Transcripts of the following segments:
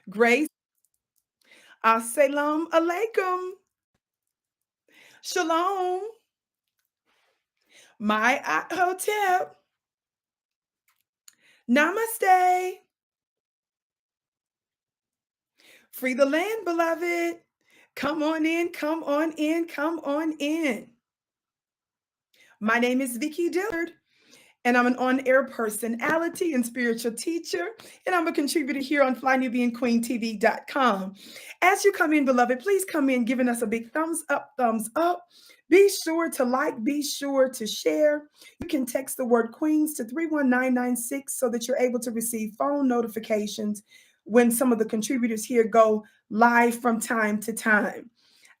Grace, assalamu alaikum, shalom, my hotel, namaste, free the land, beloved. Come on in, come on in, come on in. My name is Vicki Dillard, and I'm an on-air personality and spiritual teacher, and I'm a contributor here on FlyNewBeingQueenTV.com. As you come in, beloved, please come in giving us a big thumbs up, thumbs up. Be sure to like, be sure to share. You can text the word Queens to 31996 so that you're able to receive phone notifications when some of the contributors here go live from time to time.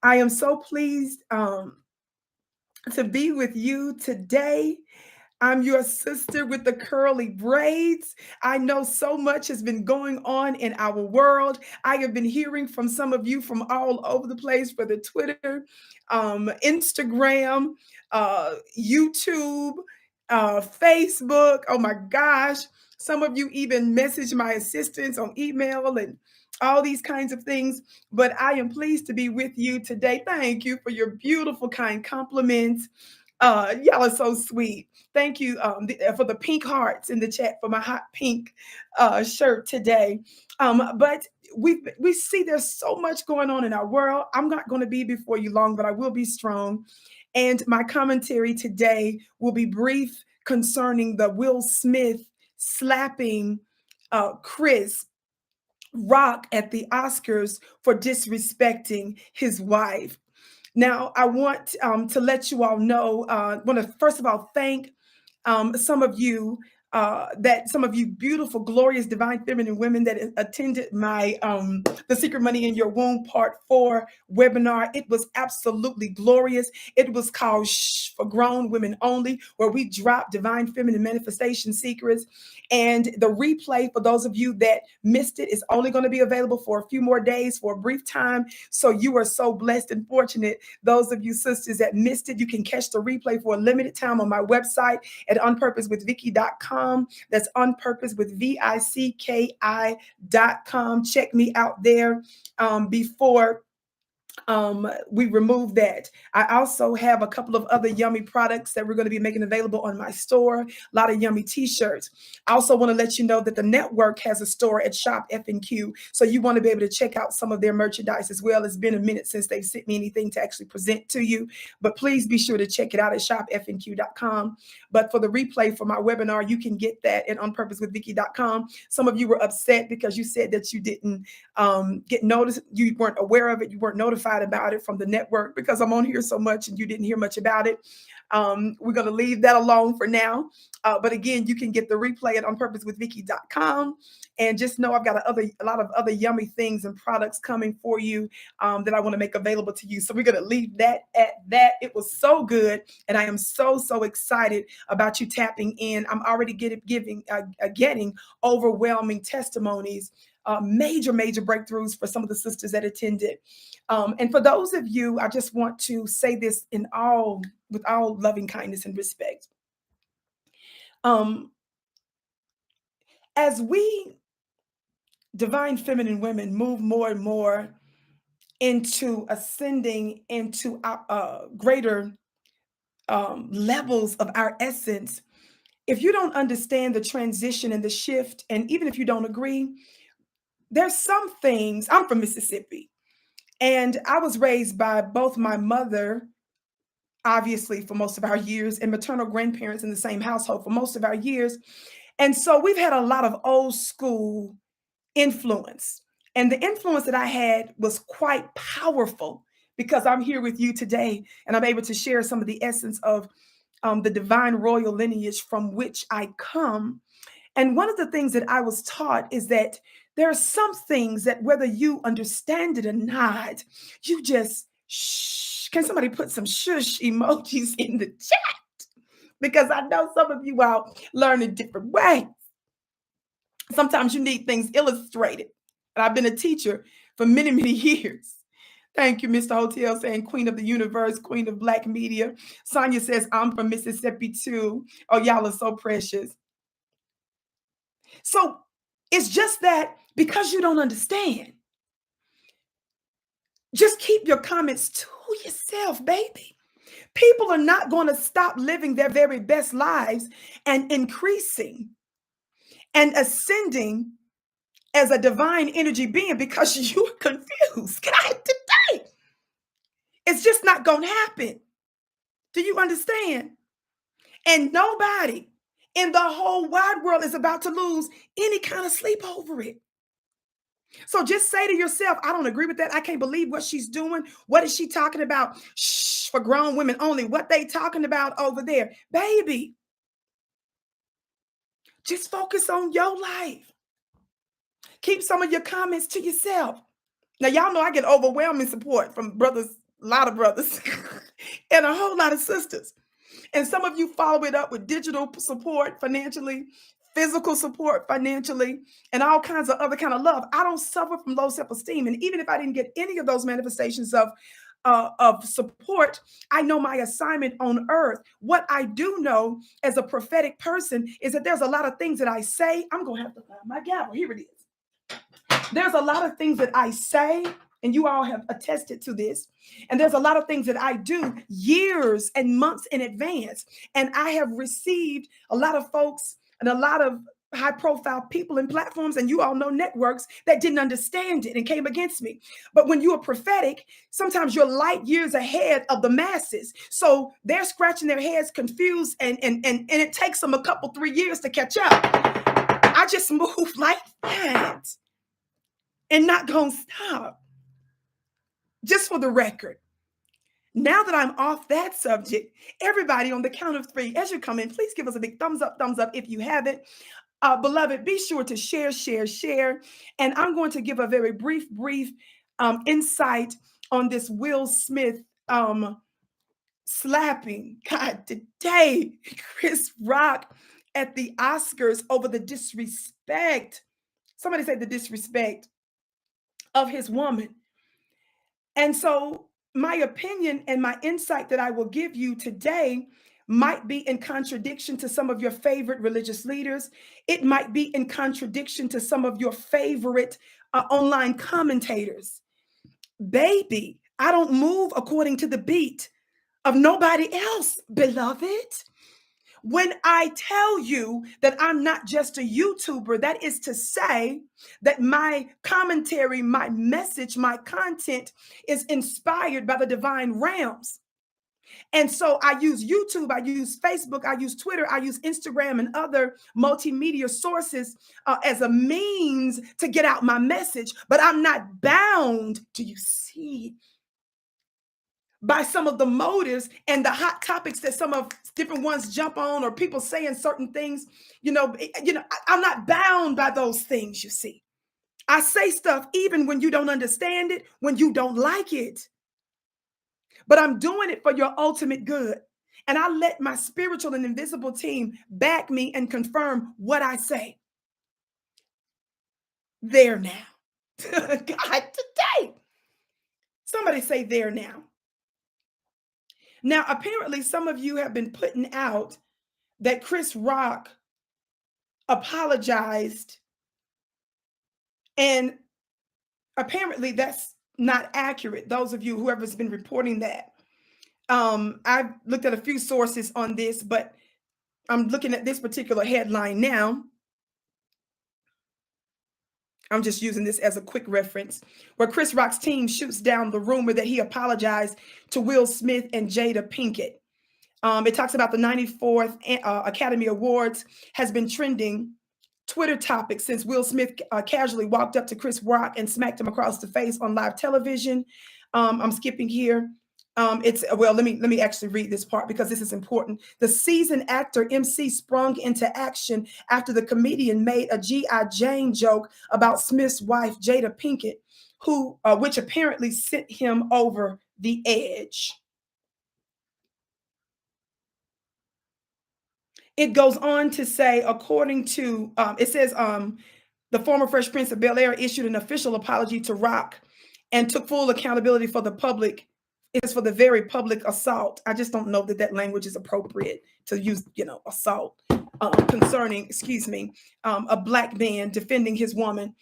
I am so pleased to be with you today. I'm your sister with the curly braids. I know so much has been going on in our world. I have been hearing from some of you from all over the place, whether Twitter, Instagram, YouTube, Facebook. Oh my gosh. Some of you even message my assistants on email and all these kinds of things. But I am pleased to be with you today. Thank you for your beautiful, kind compliments. Y'all are so sweet. Thank you for the pink hearts in the chat for my hot pink shirt today. But we see there's so much going on in our world. I'm not going to be before you long, but I will be strong. And my commentary today will be brief concerning the Will Smith slapping Chris Rock at the Oscars for disrespecting his wife. Now, I want to let you all know, I want to first of all thank some of you, some of you beautiful, glorious, divine feminine women that attended my The Secret Money in Your Womb Part 4 webinar. It was absolutely glorious. It was called Shh for Grown Women Only, where we dropped divine feminine manifestation secrets. And the replay, for those of you that missed it, is only going to be available for a few more days, for a brief time. So you are so blessed and fortunate. Those of you sisters that missed it, you can catch the replay for a limited time on my website at onpurposewithvicky.com. That's onpurposewithvicki.com. Check me out there before we remove that. I also have a couple of other yummy products that we're going to be making available on my store. A lot of yummy t-shirts. I also want to let you know that the network has a store at Shop F&Q, so you want to be able to check out some of their merchandise as well. It's been a minute since they've sent me anything to actually present to you, but please be sure to check it out at shopfnq.com. But for the replay for my webinar, you can get that at onpurposewithvicky.com. Some of you were upset because you said that you didn't get noticed, you weren't aware of it, you weren't notified about it from the network because I'm on here so much and you didn't hear much about it. We're going to leave that alone for now. But again, you can get the replay at onpurposewithvicky.com. And just know I've got a lot of other yummy things and products coming for you that I want to make available to you. So we're going to leave that at that. It was so good. And I am so, so excited about you tapping in. I'm already getting overwhelming testimonies, major breakthroughs for some of the sisters that attended. And for those of you, I just want to say this with all loving kindness and respect. As we divine feminine women move more and more into ascending into greater levels of our essence, if you don't understand the transition and the shift, and even if you don't agree, there's some things. I'm from Mississippi, and I was raised by both my mother, obviously, for most of our years, and maternal grandparents in the same household for most of our years. And so we've had a lot of old school influence. And the influence that I had was quite powerful because I'm here with you today and I'm able to share some of the essence of the divine royal lineage from which I come. And one of the things that I was taught is that there are some things that whether you understand it or not, you just shh. Can somebody put some shush emojis in the chat? Because I know some of you out learn a different way. Sometimes you need things illustrated. And I've been a teacher for many, many years. Thank you, Mr. Hotel, saying Queen of the Universe, Queen of Black Media. Sonia says, I'm from Mississippi too. Oh, y'all are so precious. So it's just that because you don't understand. Just keep your comments to yourself, baby. People are not going to stop living their very best lives and increasing and ascending as a divine energy being because you're confused. God, today, it's just not going to happen. Do you understand? And nobody in the whole wide world is about to lose any kind of sleep over it. So just say to yourself, I don't agree with that. I can't believe what she's doing. What is she talking about? Shh, for grown women only. What they talking about over there? Baby, just focus on your life. Keep some of your comments to yourself. Now, y'all know I get overwhelming support from brothers, a lot of brothers, and a whole lot of sisters. And some of you follow it up with digital support financially, physical support financially, and all kinds of other kind of love. I don't suffer from low self-esteem. And even if I didn't get any of those manifestations of support, I know my assignment on earth. What I do know as a prophetic person is that there's a lot of things that I say. I'm going to have to find my gavel. Here it is. There's a lot of things that I say, and you all have attested to this. And there's a lot of things that I do years and months in advance. And I have received a lot of folks and a lot of high profile people and platforms, and you all know networks that didn't understand it and came against me. But when you are prophetic, sometimes you're light years ahead of the masses. So they're scratching their heads confused, and it takes them a couple, 3 years to catch up. I just move like that and not gonna stop. Just for the record, now that I'm off that subject, everybody on the count of 3, as you come in, please give us a big thumbs up if you haven't. Beloved, be sure to share. And I'm going to give a very brief insight on this Will Smith slapping. God, today, Chris Rock at the Oscars over the disrespect. Somebody said the disrespect of his woman. And so my opinion and my insight that I will give you today might be in contradiction to some of your favorite religious leaders. It might be in contradiction to some of your favorite online commentators. Baby, I don't move according to the beat of nobody else, beloved. When I tell you that I'm not just a YouTuber, that is to say that my commentary, my message, my content is inspired by the divine realms. And so I use YouTube, I use Facebook, I use Twitter, I use Instagram and other multimedia sources as a means to get out my message, but I'm not bound, do you see, by some of the motives and the hot topics that some of different ones jump on, or people saying certain things. I'm not bound by those things. You see, I say stuff even when you don't understand it, when you don't like it, but I'm doing it for your ultimate good. And I let my spiritual and invisible team back me and confirm what I say. There now. God, today. Somebody say there now. Now, apparently, some of you have been putting out that Chris Rock apologized, and apparently that's not accurate. Those of you, whoever's been reporting that. I've looked at a few sources on this, but I'm looking at this particular headline now. I'm just using this as a quick reference, where Chris Rock's team shoots down the rumor that he apologized to Will Smith and Jada Pinkett. It talks about the 94th Academy Awards has been trending Twitter topic since Will Smith casually walked up to Chris Rock and smacked him across the face on live television. I'm skipping here. Let me actually read this part because this is important. The seasoned actor MC sprung into action after the comedian made a G.I. Jane joke about Smith's wife, Jada Pinkett, which apparently sent him over the edge. It goes on to say, according to, it says, the former Fresh Prince of Bel-Air issued an official apology to Rock and took full accountability for the public. It's for the very public assault. I just don't know that that language is appropriate to use, assault concerning, a black man defending his woman.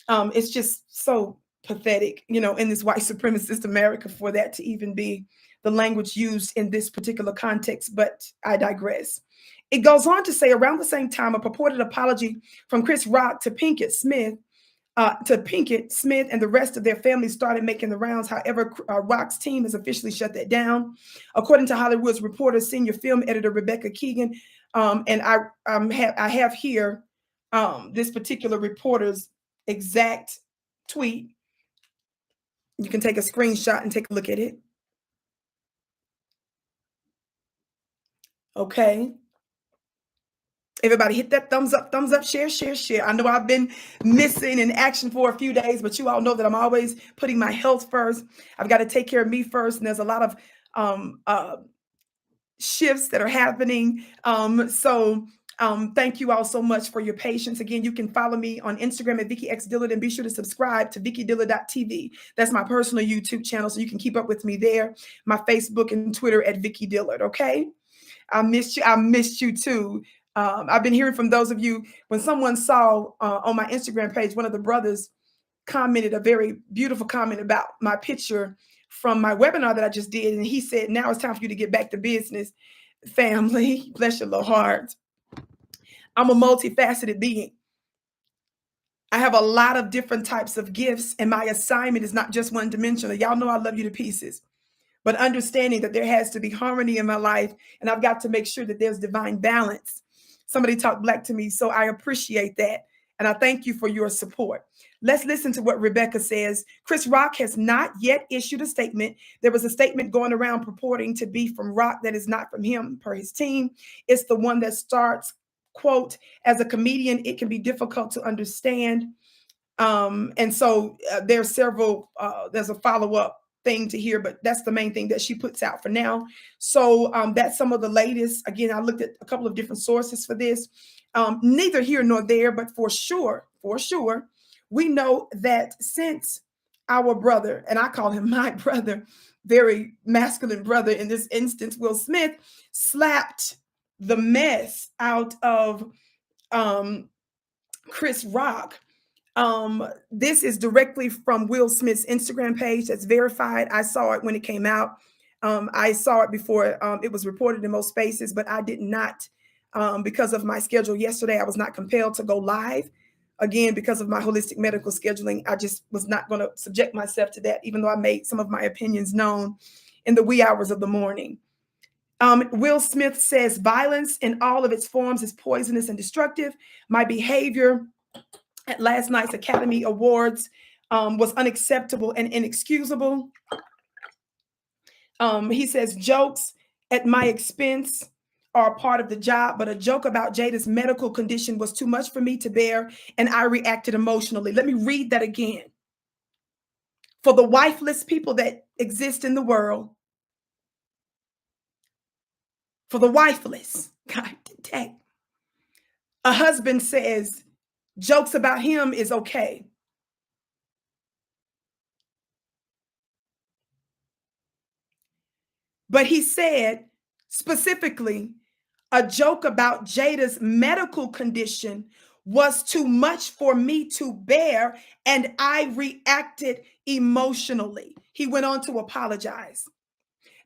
It's just so pathetic, in this white supremacist America for that to even be the language used in this particular context. But I digress. It goes on to say around the same time, a purported apology from Chris Rock to Pinkett Smith and the rest of their family started making the rounds. However, Rock's team has officially shut that down. According to Hollywood's Reporter, senior film editor Rebecca Keegan, and I have here this particular reporter's exact tweet. You can take a screenshot and take a look at it. Okay. Everybody hit that thumbs up, share, share, share. I know I've been missing in action for a few days, but you all know that I'm always putting my health first. I've got to take care of me first. And there's a lot of shifts that are happening. Thank you all so much for your patience. Again, you can follow me on Instagram at Vicki X Dillard, and be sure to subscribe to VickiDillard.tv. That's my personal YouTube channel, so you can keep up with me there. My Facebook and Twitter at Vicki Dillard. Okay. I missed you. I missed you too. I've been hearing from those of you when someone saw on my Instagram page, one of the brothers commented a very beautiful comment about my picture from my webinar that I just did. And he said, now it's time for you to get back to business. Family, bless your little heart. I'm a multifaceted being. I have a lot of different types of gifts, and my assignment is not just one dimensional. Y'all know I love you to pieces. But understanding that there has to be harmony in my life, and I've got to make sure that there's divine balance. Somebody talked black to me, so I appreciate that. And I thank you for your support. Let's listen to what Rebecca says. Chris Rock has not yet issued a statement. There was a statement going around purporting to be from Rock that is not from him, per his team. It's the one that starts, quote, as a comedian, it can be difficult to understand. And so there's a follow-up thing to hear, but that's the main thing that she puts out for now. So that's some of the latest. Again, I looked at a couple of different sources for this. Neither here nor there, but for sure, we know that since our brother, and I call him my brother, very masculine brother in this instance, Will Smith, slapped the mess out of Chris Rock. This is directly from Will Smith's Instagram page that's verified. I saw it when it came out. I saw it before it was reported in most spaces, but I did not, because of my schedule yesterday, I was not compelled to go live. Again, because of my holistic medical scheduling, I just was not going to subject myself to that, even though I made some of my opinions known in the wee hours of the morning. Will Smith says, violence in all of its forms is poisonous and destructive. My behavior at last night's Academy Awards was unacceptable and inexcusable. He says, jokes at my expense are a part of the job, but a joke about Jada's medical condition was too much for me to bear, and I reacted emotionally. Let me read that again. For the wifeless people that exist in the world, for the wifeless, God dang, a husband says jokes about him is okay. But he said specifically, a joke about Jada's medical condition was too much for me to bear, and I reacted emotionally. He went on to apologize.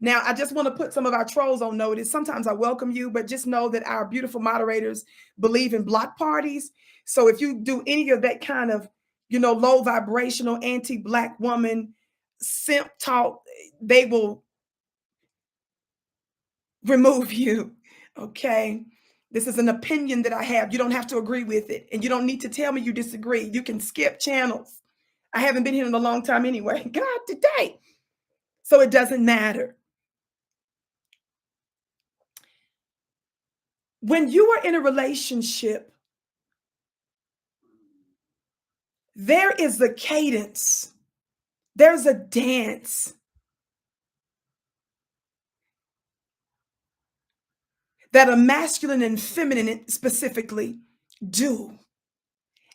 Now, I just want to put some of our trolls on notice. Sometimes I welcome you, but just know that our beautiful moderators believe in block parties. So if you do any of that kind of, low vibrational anti-black woman simp talk, they will remove you. Okay. This is an opinion that I have. You don't have to agree with it. And you don't need to tell me you disagree. You can skip channels. I haven't been here in a long time anyway. God, today. So it doesn't matter. When you are in a relationship, there is a cadence. There's a dance that a masculine and feminine specifically do.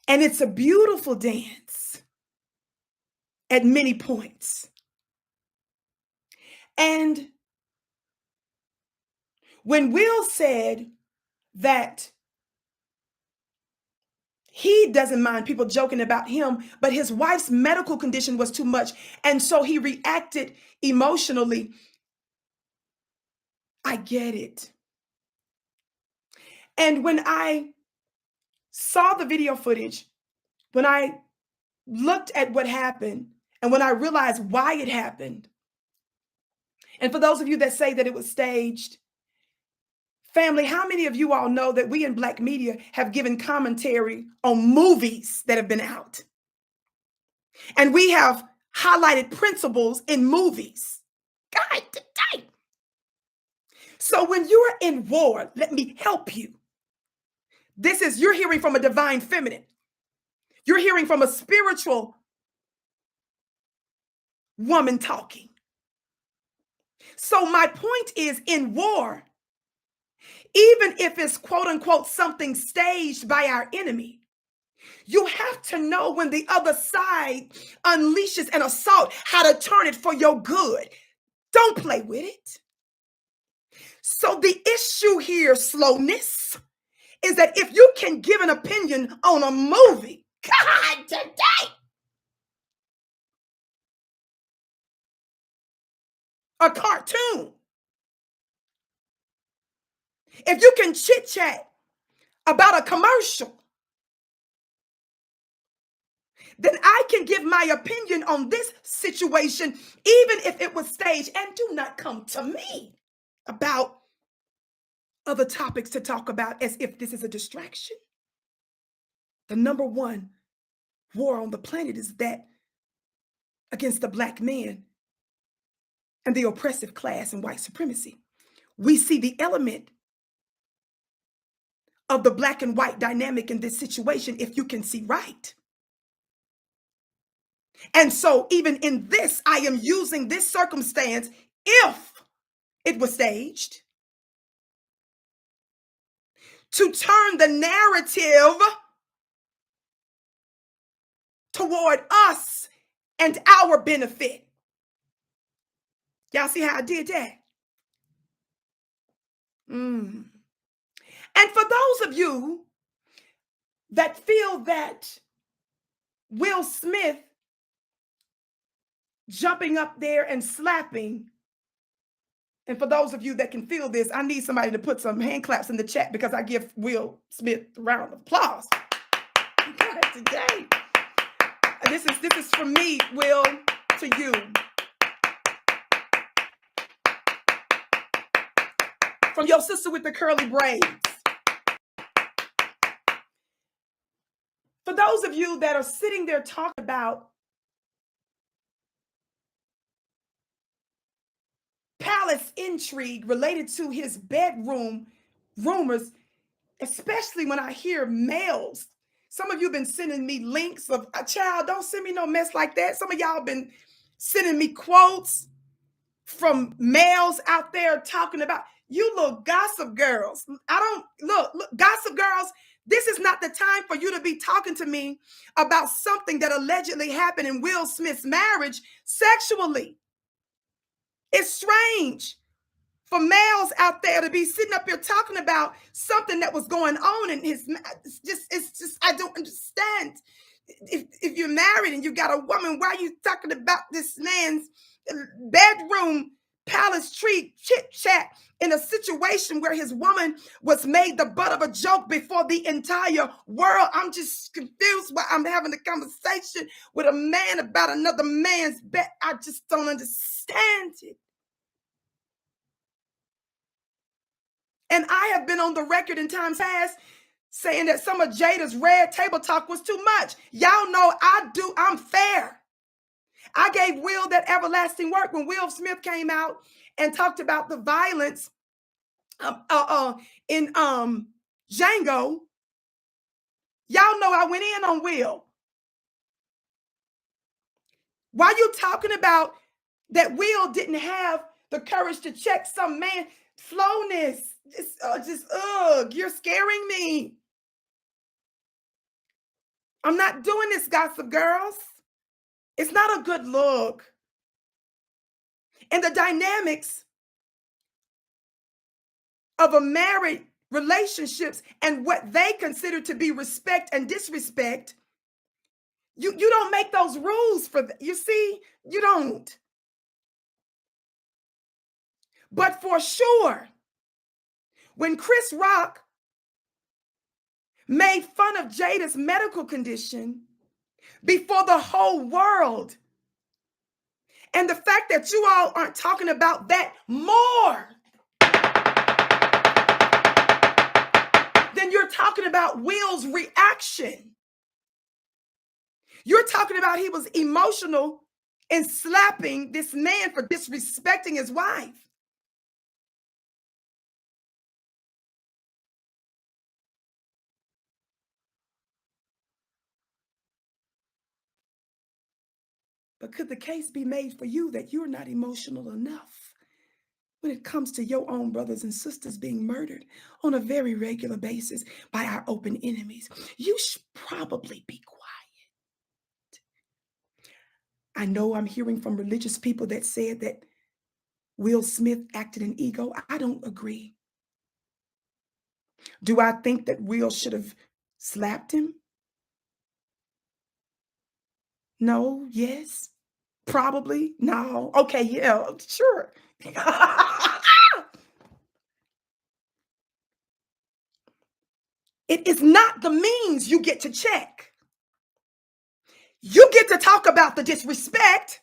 And it's a beautiful dance at many points. And when Will said that He doesn't mind people joking about him, but his wife's medical condition was too much. And so he reacted emotionally. I get it. And when I saw the video footage, when I looked at what happened, and when I realized why it happened, and for those of you that say that it was staged, family, how many of you all know that we in Black media have given commentary on movies that have been out? And we have highlighted principles in movies. God dang. So when you're in war, let me help you. You're hearing from a divine feminine. You're hearing from a spiritual woman talking. So my point is, in war, even if it's quote unquote something staged by our enemy, you have to know when the other side unleashes an assault, how to turn it for your good. Don't play with it. So the issue here, slowness, is that if you can give an opinion on a movie, God, today, a cartoon, if you can chit chat about a commercial, then I can give my opinion on this situation, even if it was staged. And do not come to me about other topics to talk about as if this is a distraction. The number one war on the planet is that against the Black man and the oppressive class and white supremacy. We see the element of the Black and white dynamic in this situation if you can see right. And so even in this, I am using this circumstance, if it was staged, to turn the narrative toward us and our benefit. Y'all see how I did that? And for those of you that feel that Will Smith jumping up there and slapping, and for those of you that can feel this, I need somebody to put some hand claps in the chat, because I give Will Smith a round of applause. God, today. This is from me, Will, to you. From your sister with the curly braids. For those of you that are sitting there talking about palace intrigue related to his bedroom rumors, especially when I hear males. Some of you have been sending me links of, a child, don't send me no mess like that. Some of y'all have been sending me quotes from males out there talking about, you little gossip girls. Look, gossip girls, this is not the time for you to be talking to me about something that allegedly happened in Will Smith's marriage sexually. It's strange for males out there to be sitting up here talking about something that was going on in his, it's just, I don't understand. If you're married and you got a woman, why are you talking about this man's bedroom palace tree chit chat in a situation where his woman was made the butt of a joke before the entire world? I'm just confused why I'm having a conversation with a man about another man's bed. I just don't understand it. And I have been on the record in times past saying that some of Jada's red table talk was too much. Y'all know I'm fair. I gave Will that everlasting work when Will Smith came out and talked about the violence in Django. Y'all know I went in on Will. Why you talking about that Will didn't have the courage to check some man? Slowness. You're scaring me. I'm not doing this, gossip girls. It's not a good look. And the dynamics of a married relationships and what they consider to be respect and disrespect, you don't make those rules for you see, you don't. But for sure, when Chris Rock made fun of Jada's medical condition before the whole world, and the fact that you all aren't talking about that more than you're talking about Will's reaction. You're talking about he was emotional in slapping this man for disrespecting his wife. But could the case be made for you that you're not emotional enough when it comes to your own brothers and sisters being murdered on a very regular basis by our open enemies? You should probably be quiet. I know I'm hearing from religious people that said that Will Smith acted in ego. I don't agree. Do I think that Will should have slapped him? No, yes, probably, no. Okay, yeah, sure. It is not the means you get to check. You get to talk about the disrespect,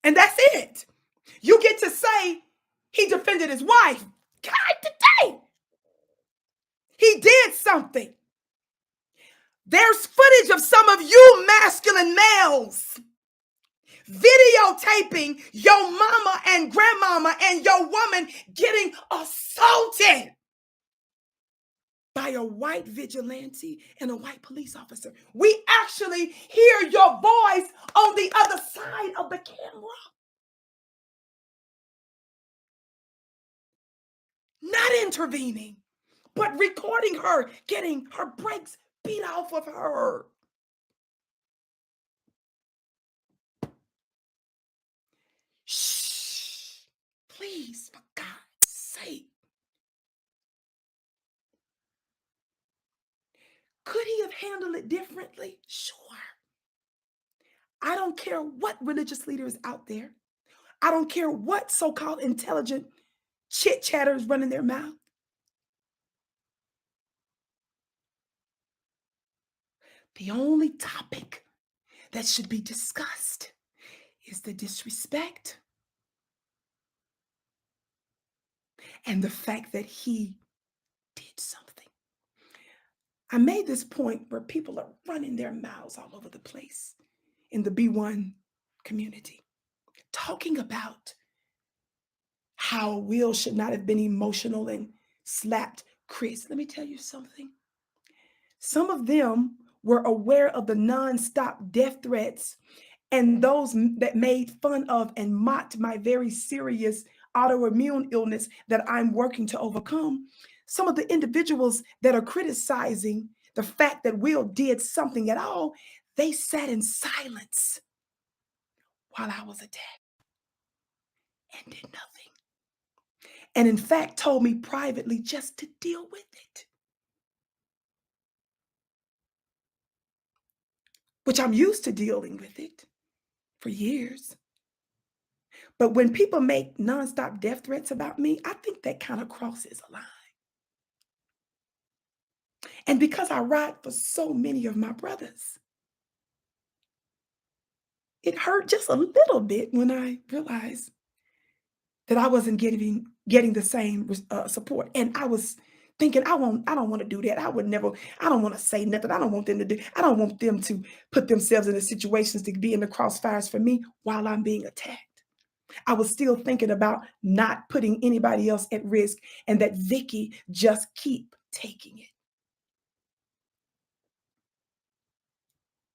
and that's it. You get to say he defended his wife. God today, he did something. There's footage of some of you masculine males videotaping your mama and grandmama and your woman getting assaulted by a white vigilante and a white police officer. We actually hear your voice on the other side of the camera. Not intervening, but recording her getting her brakes beat off of her. Shh. Please, for God's sake. Could he have handled it differently? Sure. I don't care what religious leader is out there. I don't care what so-called intelligent chit-chatters running their mouth. The only topic that should be discussed is the disrespect and the fact that he did something. I made this point where people are running their mouths all over the place in the B1 community, talking about how Will should not have been emotional and slapped Chris. Let me tell you something. Some of them were aware of the nonstop death threats and those that made fun of and mocked my very serious autoimmune illness that I'm working to overcome. Some of the individuals that are criticizing the fact that Will did something at all, they sat in silence while I was attacked and did nothing. And in fact, told me privately just to deal with it, which I'm used to dealing with it for years. But when people make nonstop death threats about me, I think that kind of crosses a line. And because I ride for so many of my brothers, it hurt just a little bit when I realized that I wasn't getting the same support. And I was thinking, I don't want to do that. I don't want to say nothing. I don't want them to do, I don't want them to put themselves in the situations to be in the crossfires for me while I'm being attacked. I was still thinking about not putting anybody else at risk and that Vicki just keep taking it.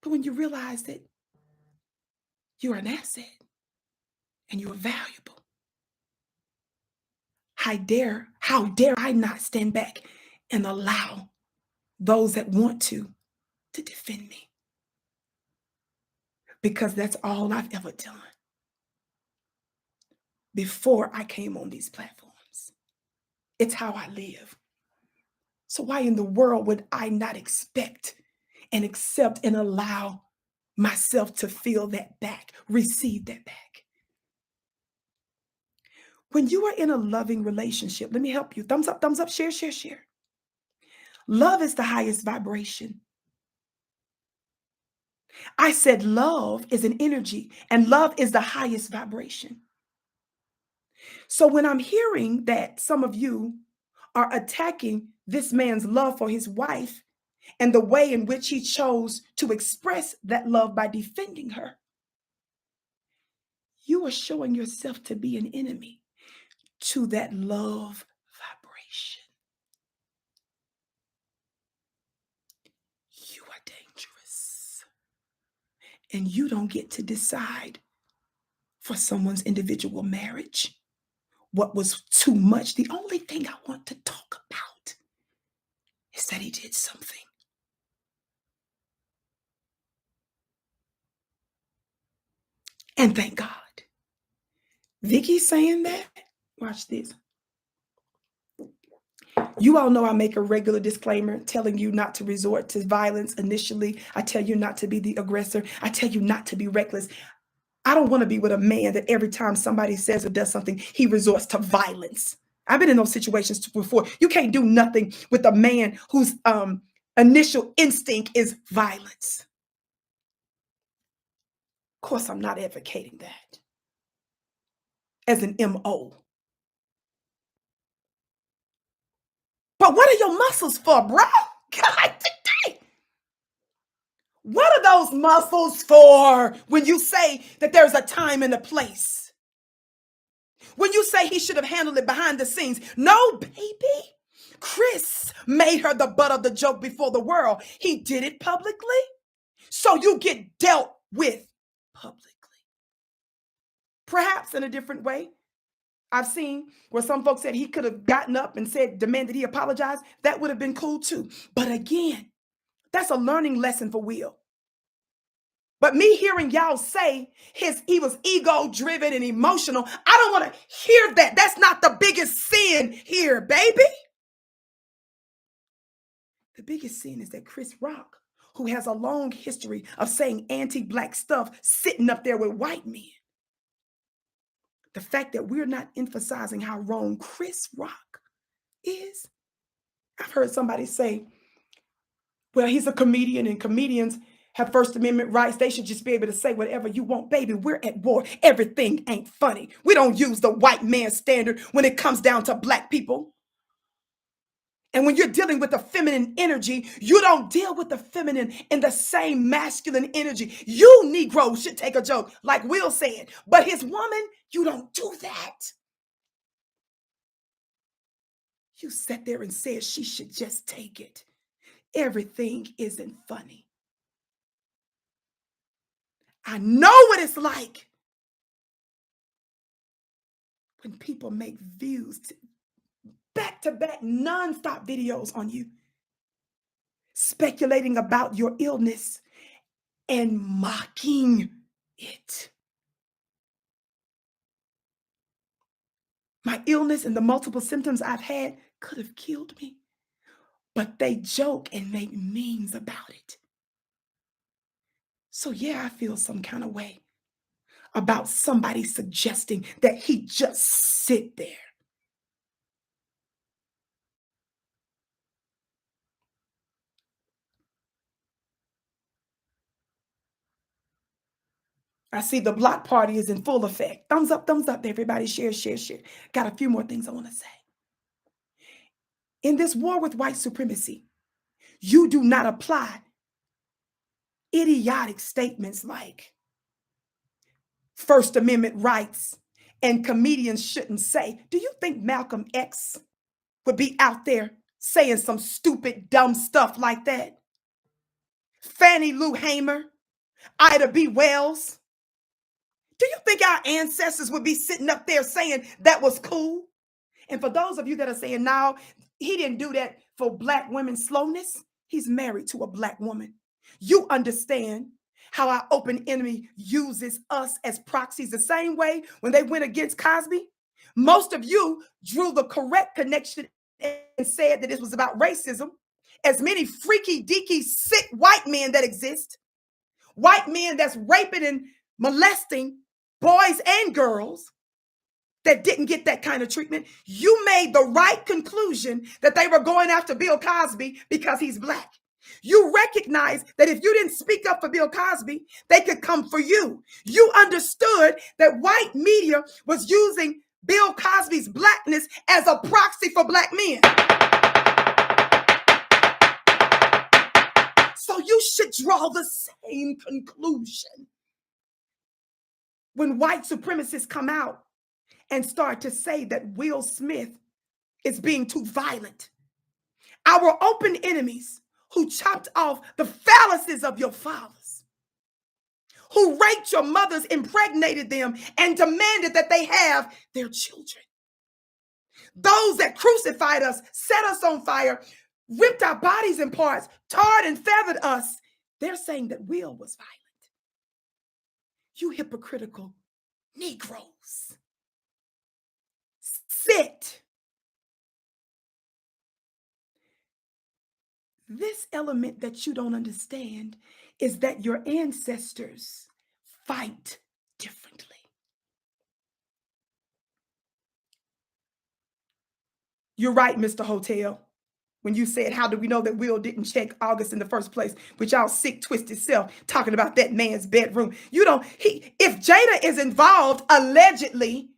But when you realize that you're an asset and you're valuable, how dare I not stand back and allow those that want to defend me? Because that's all I've ever done before I came on these platforms. It's how I live. So why in the world would I not expect and accept and allow myself to feel that back, receive that back? When you are in a loving relationship, let me help you. Thumbs up, share, share, share. Love is the highest vibration. I said love is an energy, and love is the highest vibration. So when I'm hearing that some of you are attacking this man's love for his wife and the way in which he chose to express that love by defending her, you are showing yourself to be an enemy to that love vibration. You are dangerous. And you don't get to decide for someone's individual marriage what was too much. The only thing I want to talk about is that he did something. And thank God. Vicki saying that, watch this. You all know I make a regular disclaimer telling you not to resort to violence initially. I tell you not to be the aggressor. I tell you not to be reckless. I don't want to be with a man that every time somebody says or does something, he resorts to violence. I've been in those situations before. You can't do nothing with a man whose initial instinct is violence. Of course, I'm not advocating that as an MO. But what are your muscles for, bro? God today. What are those muscles for when you say that there's a time and a place? When you say he should have handled it behind the scenes? No, baby. Chris made her the butt of the joke before the world. He did it publicly. So you get dealt with publicly. Perhaps in a different way. I've seen where some folks said he could have gotten up and said, demanded he apologize. That would have been cool too. But again, that's a learning lesson for Will. But me hearing y'all say he was ego driven and emotional, I don't want to hear that. That's not the biggest sin here, baby. The biggest sin is that Chris Rock, who has a long history of saying anti-Black stuff, sitting up there with white men. The fact that we're not emphasizing how wrong Chris Rock is. I've heard somebody say, well, he's a comedian and comedians have First Amendment rights. They should just be able to say whatever you want. Baby, we're at war. Everything ain't funny. We don't use the white man standard when it comes down to Black people. And when you're dealing with the feminine energy, you don't deal with the feminine in the same masculine energy. You Negroes should take a joke, like Will said. But his woman, you don't do that. You sat there and said she should just take it. Everything isn't funny. I know what it's like when people make views, back-to-back, nonstop videos on you, speculating about your illness and mocking it. My illness and the multiple symptoms I've had could have killed me, but they joke and make memes about it. So yeah, I feel some kind of way about somebody suggesting that he just sit there. I see the block party is in full effect. Thumbs up, everybody. Share, share, share. Got a few more things I want to say. In this war with white supremacy, you do not apply idiotic statements like First Amendment rights and comedians shouldn't say. Do you think Malcolm X would be out there saying some stupid, dumb stuff like that? Fannie Lou Hamer, Ida B. Wells. Do you think our ancestors would be sitting up there saying that was cool? And for those of you that are saying, now, he didn't do that for Black women's slowness. He's married to a Black woman. You understand how our open enemy uses us as proxies the same way when they went against Cosby. Most of you drew the correct connection and said that it was about racism. As many freaky, deaky, sick white men that exist, white men that's raping and molesting boys and girls that didn't get that kind of treatment, you made the right conclusion that they were going after Bill Cosby because he's black. You recognize that if you didn't speak up for Bill Cosby, they could come for you. You understood that white media was using Bill Cosby's blackness as a proxy for black men. So you should draw the same conclusion when white supremacists come out and start to say that Will Smith is being too violent. Our open enemies who chopped off the phalluses of your fathers, who raped your mothers, impregnated them, and demanded that they have their children. Those that crucified us, set us on fire, ripped our bodies in parts, tarred and feathered us. They're saying that Will was violent. You hypocritical Negroes. Sit. This element that you don't understand is that your ancestors fight differently. You're right, Mr. Hotel, when you said, how do we know that Will didn't check August in the first place? With y'all sick, twisted self talking about that man's bedroom. You don't, if Jada is involved allegedly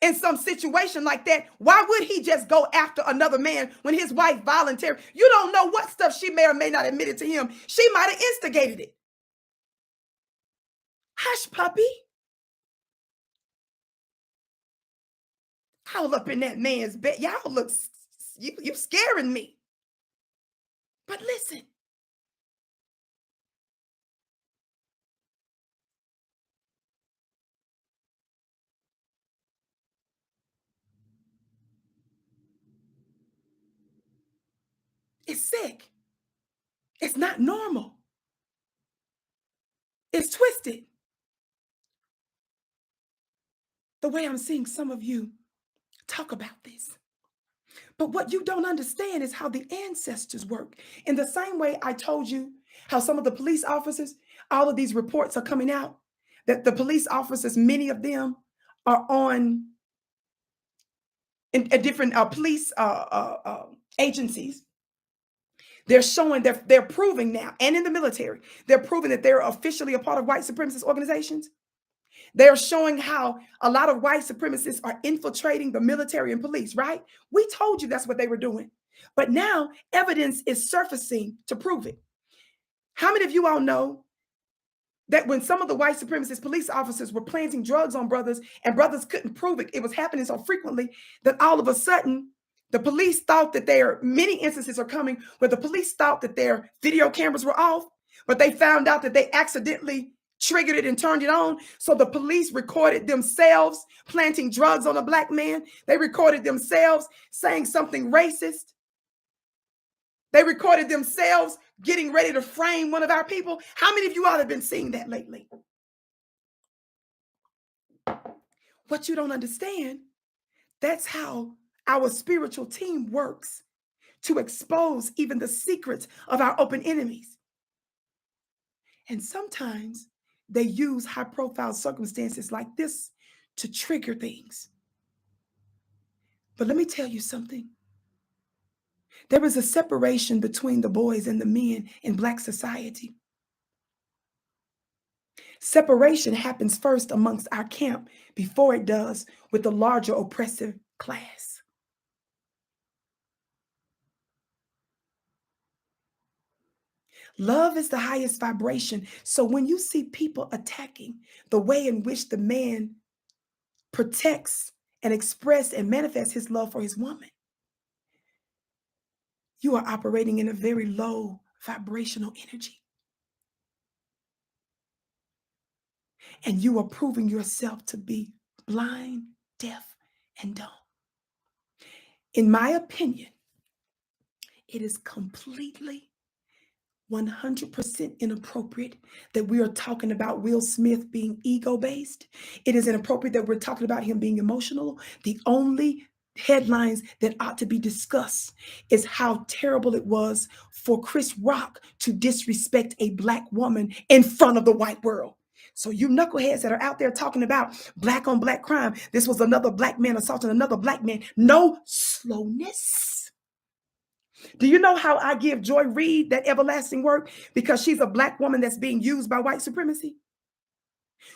in some situation like that, why would he just go after another man when his wife voluntarily? You don't know what stuff she may or may not admit it to him. She might have instigated it. Hush, puppy. All up in that man's bed. Y'all look, you scaring me. But listen. It's sick. It's not normal. It's twisted. The way I'm seeing some of you talk about this. But what you don't understand is how the ancestors work. In the same way I told you how some of the police officers, all of these reports are coming out, that the police officers, many of them are on in different police agencies. They're showing, they're proving now, and in the military, they're proving that they're officially a part of white supremacist organizations. They're showing how a lot of white supremacists are infiltrating the military and police, right? We told you that's what they were doing. But now evidence is surfacing to prove it. How many of you all know that when some of the white supremacist police officers were planting drugs on brothers and brothers couldn't prove it, it was happening so frequently that all of a sudden the police thought that many instances are coming where the police thought that their video cameras were off, but they found out that they accidentally triggered it and turned it on. So the police recorded themselves planting drugs on a black man. They recorded themselves saying something racist. They recorded themselves getting ready to frame one of our people. How many of you all have been seeing that lately? What you don't understand, that's how our spiritual team works to expose even the secrets of our open enemies. And sometimes they use high-profile circumstances like this to trigger things. But let me tell you something. There is a separation between the boys and the men in Black society. Separation happens first amongst our camp before it does with the larger oppressive class. Love is the highest vibration. So when you see people attacking the way in which the man protects and expresses and manifests his love for his woman, you are operating in a very low vibrational energy. And you are proving yourself to be blind, deaf, and dumb. In my opinion, it is completely 100% inappropriate that we are talking about Will Smith being ego based. It is inappropriate that we're talking about him being emotional. The only headlines that ought to be discussed is how terrible it was for Chris Rock to disrespect a Black woman in front of the white world. So, you knuckleheads that are out there talking about Black on Black crime, this was another Black man assaulting another Black man. No slowness. Do you know how I give Joy Reid that everlasting work? Because she's a Black woman that's being used by white supremacy.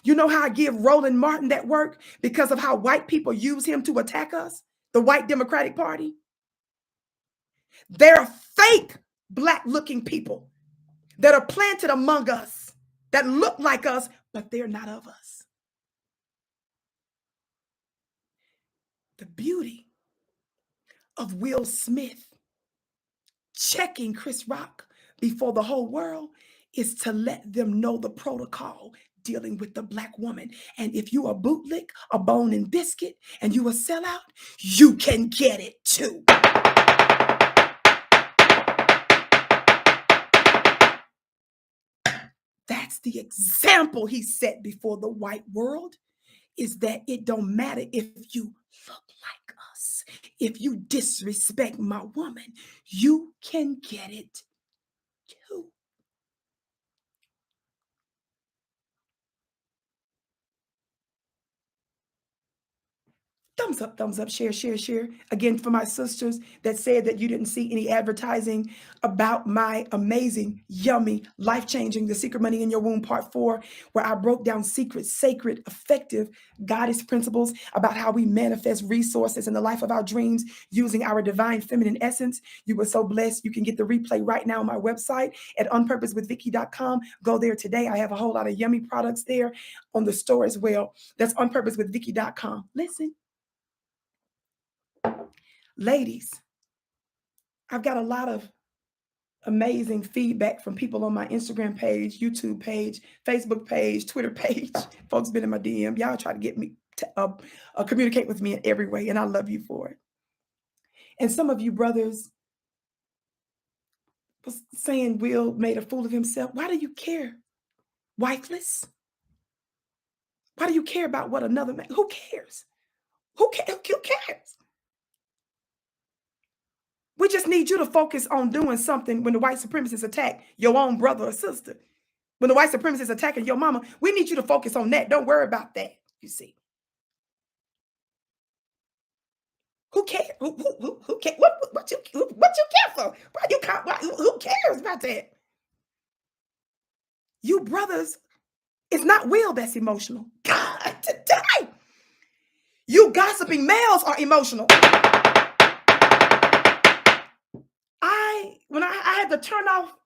You know how I give Roland Martin that work? Because of how white people use him to attack us, the white Democratic Party. They're fake Black looking people that are planted among us, that look like us, but they're not of us. The beauty of Will Smith checking Chris Rock before the whole world is to let them know the protocol dealing with the Black woman. And if you a bootlick, a bone and biscuit, and you a sellout, you can get it too. That's the example he set before the white world, is that it don't matter if you look like us. If you disrespect my woman, you can get it too. Thumbs up, share, share, share. Again, for my sisters that said that you didn't see any advertising about my amazing, yummy, life-changing, The Secret Money in Your Womb Part 4, where I broke down secret, sacred, effective goddess principles about how we manifest resources in the life of our dreams using our divine feminine essence. You were so blessed. You can get the replay right now on my website at onpurposewithvicky.com. Go there today. I have a whole lot of yummy products there on the store as well. That's onpurposewithvicky.com. Listen. Ladies, I've got a lot of amazing feedback from people on my Instagram page, YouTube page, Facebook page, Twitter page. Folks been in my DM. Y'all try to get me to communicate with me in every way, and I love you for it. And some of you brothers was saying Will made a fool of himself. Why do you care? Wifeless? Why do you care about what another man? Who cares? Who cares? We just need you to focus on doing something when the white supremacists attack your own brother or sister. When the white supremacists attacking your mama, we need you to focus on that. Don't worry about that. You see, who cares? Who cares? What you care for? Why you can't? Who cares about that? You brothers, it's not Will that's emotional. God, today, you gossiping males are emotional. I had to turn off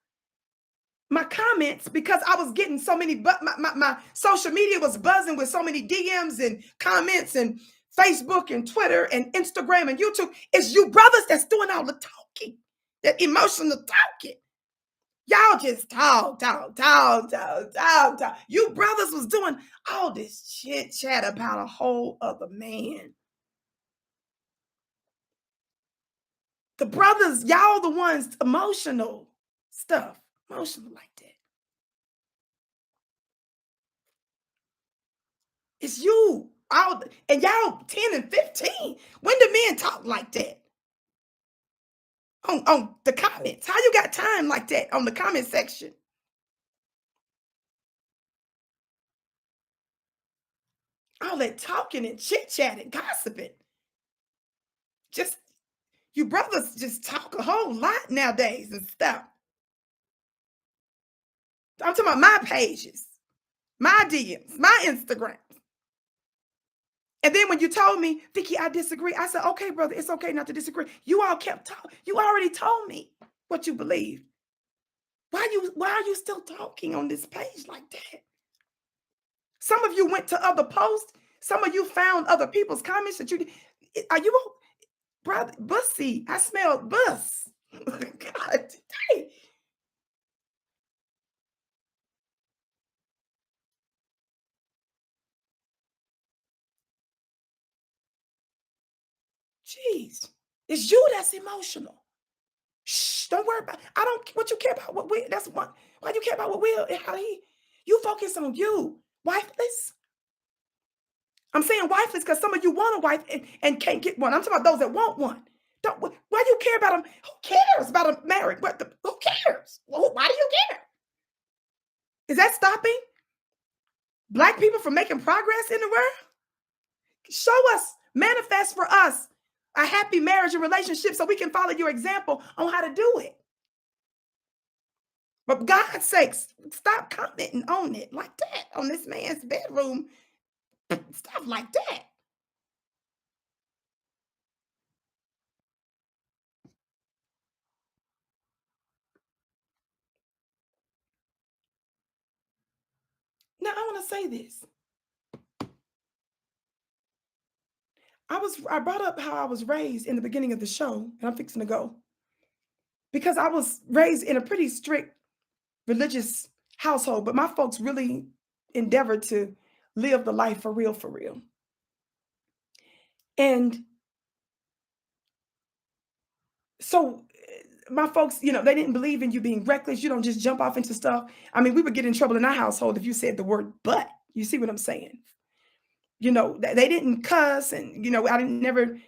my comments because I was getting so many, but my social media was buzzing with so many DMs and comments and Facebook and Twitter and Instagram and YouTube. It's you brothers that's doing all the talking, that emotional talking. Y'all just talk. You brothers was doing all this chit chat about a whole other man. The brothers, y'all the ones emotional stuff, emotional like that. It's you. All and y'all 10 and 15. When do men talk like that? On the comments. How you got time like that on the comment section? All that talking and chit-chatting, gossiping. Just you brothers just talk a whole lot nowadays and stuff. I'm talking about my pages, my DMs, my Instagram. And then when you told me, Vicki, I disagree. I said, okay, brother, it's okay not to disagree. You all kept talking. You already told me what you believe. Why are you still talking on this page like that? Some of you went to other posts. Some of you found other people's comments that you are you brother bussy. I smelled bus. God dang. Jeez. It's you that's emotional. Shh. Don't worry about. I don't. What you care about? What we? That's one. Why you care about what Will? How he? You focus on you, wifeless. I'm saying wifeless because some of you want a wife and can't get one. I'm talking about those that want one. Don't. Why do you care about them? Who cares about a married? What? Who cares? Well, why do you care? Is that stopping Black people from making progress in the world? Show us, manifest for us a happy marriage and relationship so we can follow your example on how to do it. But God's sakes, stop commenting on it like that, on this man's bedroom, stuff like that. Now, I want to say this. I brought up how I was raised in the beginning of the show, and I'm fixing to go. Because I was raised in a pretty strict religious household, but my folks really endeavored to live the life for real, for real. And so my folks, they didn't believe in you being reckless. You don't just jump off into stuff. I mean, we would get in trouble in our household if you said the word but. You see what I'm saying? They didn't cuss, and I didn't never.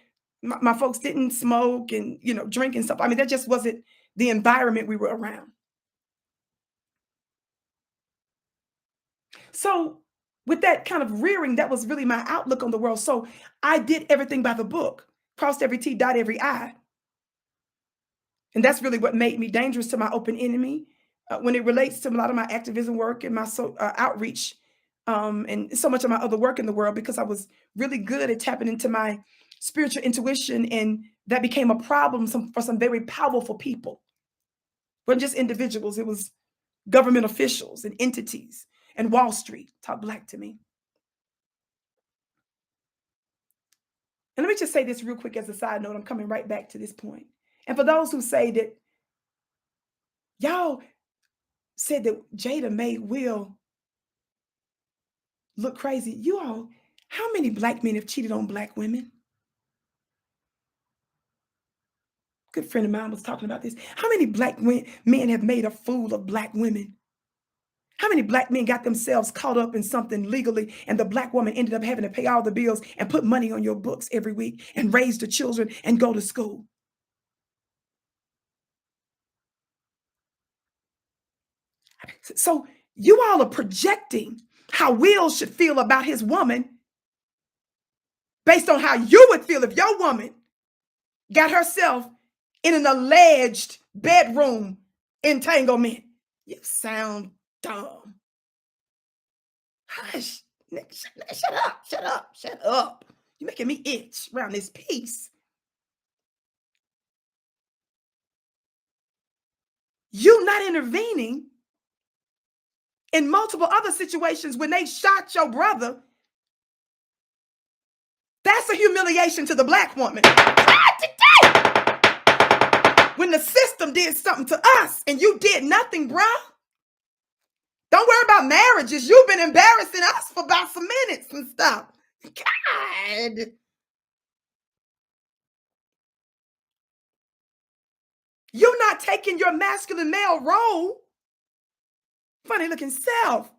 My folks didn't smoke and drink and stuff. I mean, that just wasn't the environment we were around. So with that kind of rearing, that was really my outlook on the world. So I did everything by the book, crossed every T, dotted every I. And that's really what made me dangerous to my open enemy when it relates to a lot of my activism work and my outreach and so much of my other work in the world, because I was really good at tapping into my spiritual intuition. And that became a problem for some very powerful people. It wasn't just individuals. It was government officials and entities and Wall Street. Talk Black to me. And let me just say this real quick as a side note. I'm coming right back to this point. And for those who say that y'all said that Jada made Will look crazy, you all, how many Black men have cheated on Black women? Good friend of mine was talking about this. How many Black men have made a fool of Black women? How many Black men got themselves caught up in something legally, and the Black woman ended up having to pay all the bills and put money on your books every week and raise the children and go to school? So you all are projecting how Will should feel about his woman based on how you would feel if your woman got herself in an alleged bedroom entanglement. You sound dumb. Hush. Shut up. Shut up. Shut up. You're making me itch around this piece. You not intervening in multiple other situations when they shot your brother. That's a humiliation to the Black woman. When the system did something to us and you did nothing, bro. Don't worry about marriages. You've been embarrassing us for about some minutes and stuff. God. You're not taking your masculine male role. Funny looking self.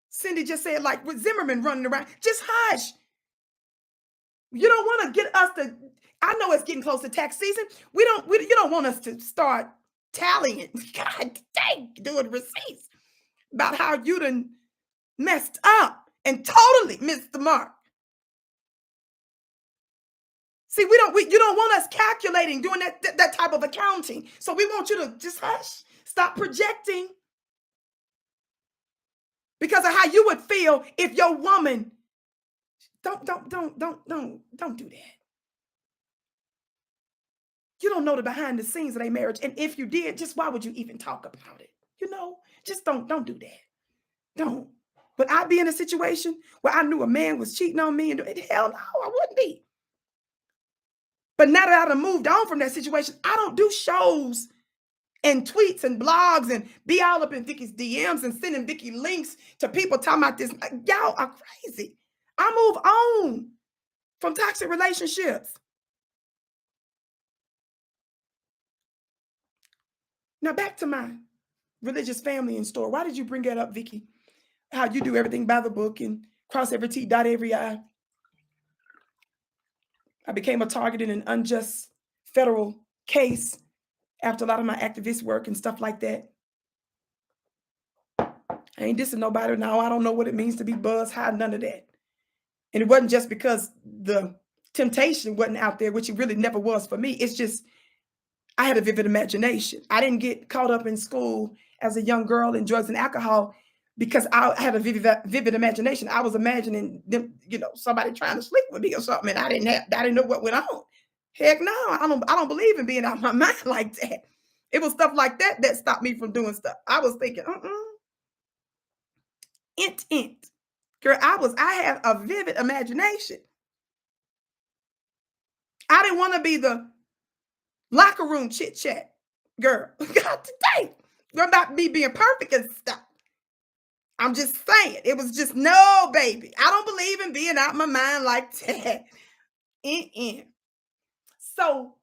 Cindy just said, like with Zimmerman running around, just hush. You don't want to get us to, I know it's getting close to tax season. You don't want us to start tallying. God dang, doing receipts about how you done messed up and totally missed the mark. See, you don't want us calculating, doing that type of accounting. So we want you to just hush, stop projecting. Because of how you would feel if your woman, don't do that. You don't know the behind the scenes of their marriage. And if you did, just why would you even talk about it? Just don't do that. Don't. Would I be in a situation where I knew a man was cheating on me? And hell no, I wouldn't be. But now that I've moved on from that situation, I don't do shows and tweets and blogs and be all up in Vicki's DMs and sending Vicki links to people talking about this. Y'all are crazy. I move on from toxic relationships. Now back to my religious family and story. Why did you bring that up, Vicki? How you do everything by the book and cross every T, dot every I. I became a target in an unjust federal case after a lot of my activist work and stuff like that. I ain't dissing nobody now. I don't know what it means to be buzz high, none of that. And it wasn't just because the temptation wasn't out there, which it really never was for me. It's just I had a vivid imagination. I didn't get caught up in school as a young girl in drugs and alcohol because I had a vivid imagination. I was imagining them, somebody trying to sleep with me or something, and I didn't know what went on. Heck no, I don't believe in being out of my mind like that. It was stuff like that that stopped me from doing stuff. I was thinking, int. Girl, I had a vivid imagination. I didn't want to be the locker room chit chat girl. God today. You're about me being perfect and stuff. I'm just saying. It was just no, baby. I don't believe in being out my mind like that. So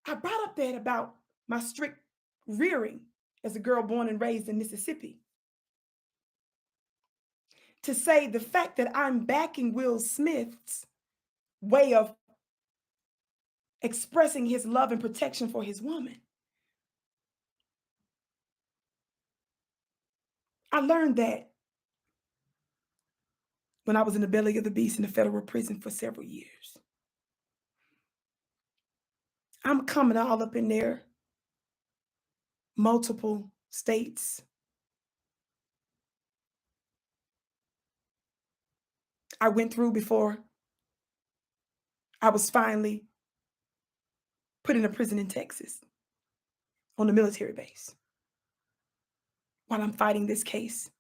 I brought up that about my strict rearing as a girl born and raised in Mississippi. To say the fact that I'm backing Will Smith's way of expressing his love and protection for his woman. I learned that when I was in the belly of the beast in the federal prison for several years. I'm coming all up in there, multiple states. I went through before I was finally put in a prison in Texas on a military base while I'm fighting this case,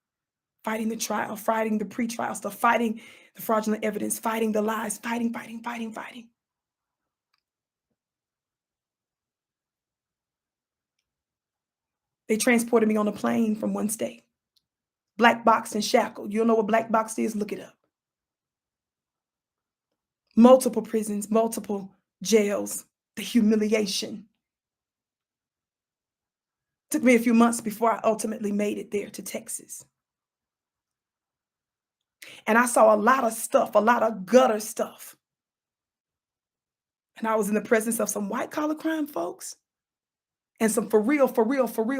fighting the trial, fighting the pretrial stuff, fighting the fraudulent evidence, fighting the lies, fighting. They transported me on a plane from one state, black boxed and shackled. You don't know what black boxed is? Look it up. Multiple prisons, multiple jails, the humiliation. Took me a few months before I ultimately made it there to Texas. And I saw a lot of stuff, a lot of gutter stuff. And I was in the presence of some white collar crime folks and some for real criminal folks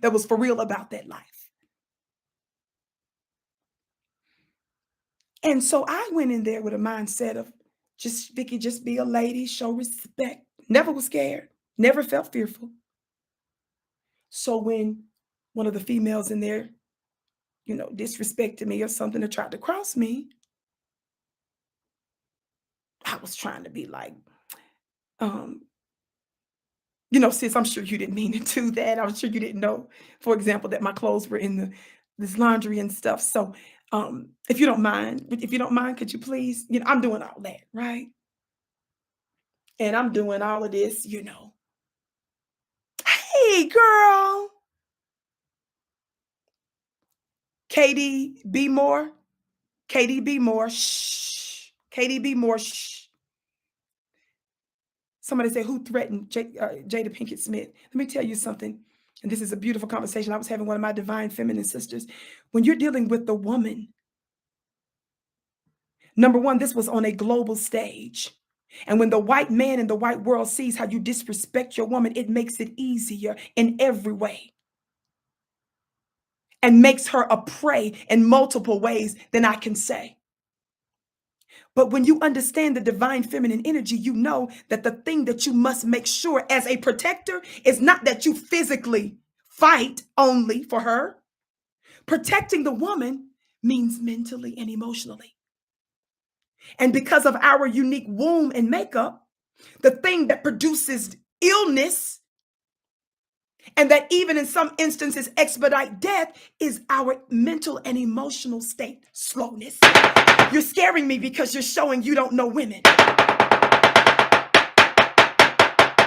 that was for real about that life. And so I went in there with a mindset of Vicki, just be a lady, show respect. Never was scared, never felt fearful. So when one of the females in there, disrespected me or something or tried to cross me, I was trying to be like, sis, I'm sure you didn't mean to do that. I'm sure you didn't know, for example, that my clothes were in this laundry and stuff. So if you don't mind, could you please, I'm doing all that, right? And I'm doing all of this, Hey, girl. KD Moore. Shh. KD Moore. Shh. Somebody said, who threatened Jada Pinkett Smith? Let me tell you something. And this is a beautiful conversation I was having with one of my divine feminine sisters. When you're dealing with the woman, number one, this was on a global stage. And when the white man in the white world sees how you disrespect your woman, it makes it easier in every way. And makes her a prey in multiple ways than I can say. But when you understand the divine feminine energy, you know that the thing that you must make sure as a protector is not that you physically fight only for her. Protecting the woman means mentally and emotionally. And because of our unique womb and makeup, the thing that produces illness and that even in some instances expedite death is our mental and emotional state. Slowness. You're scaring me because you're showing you don't know women.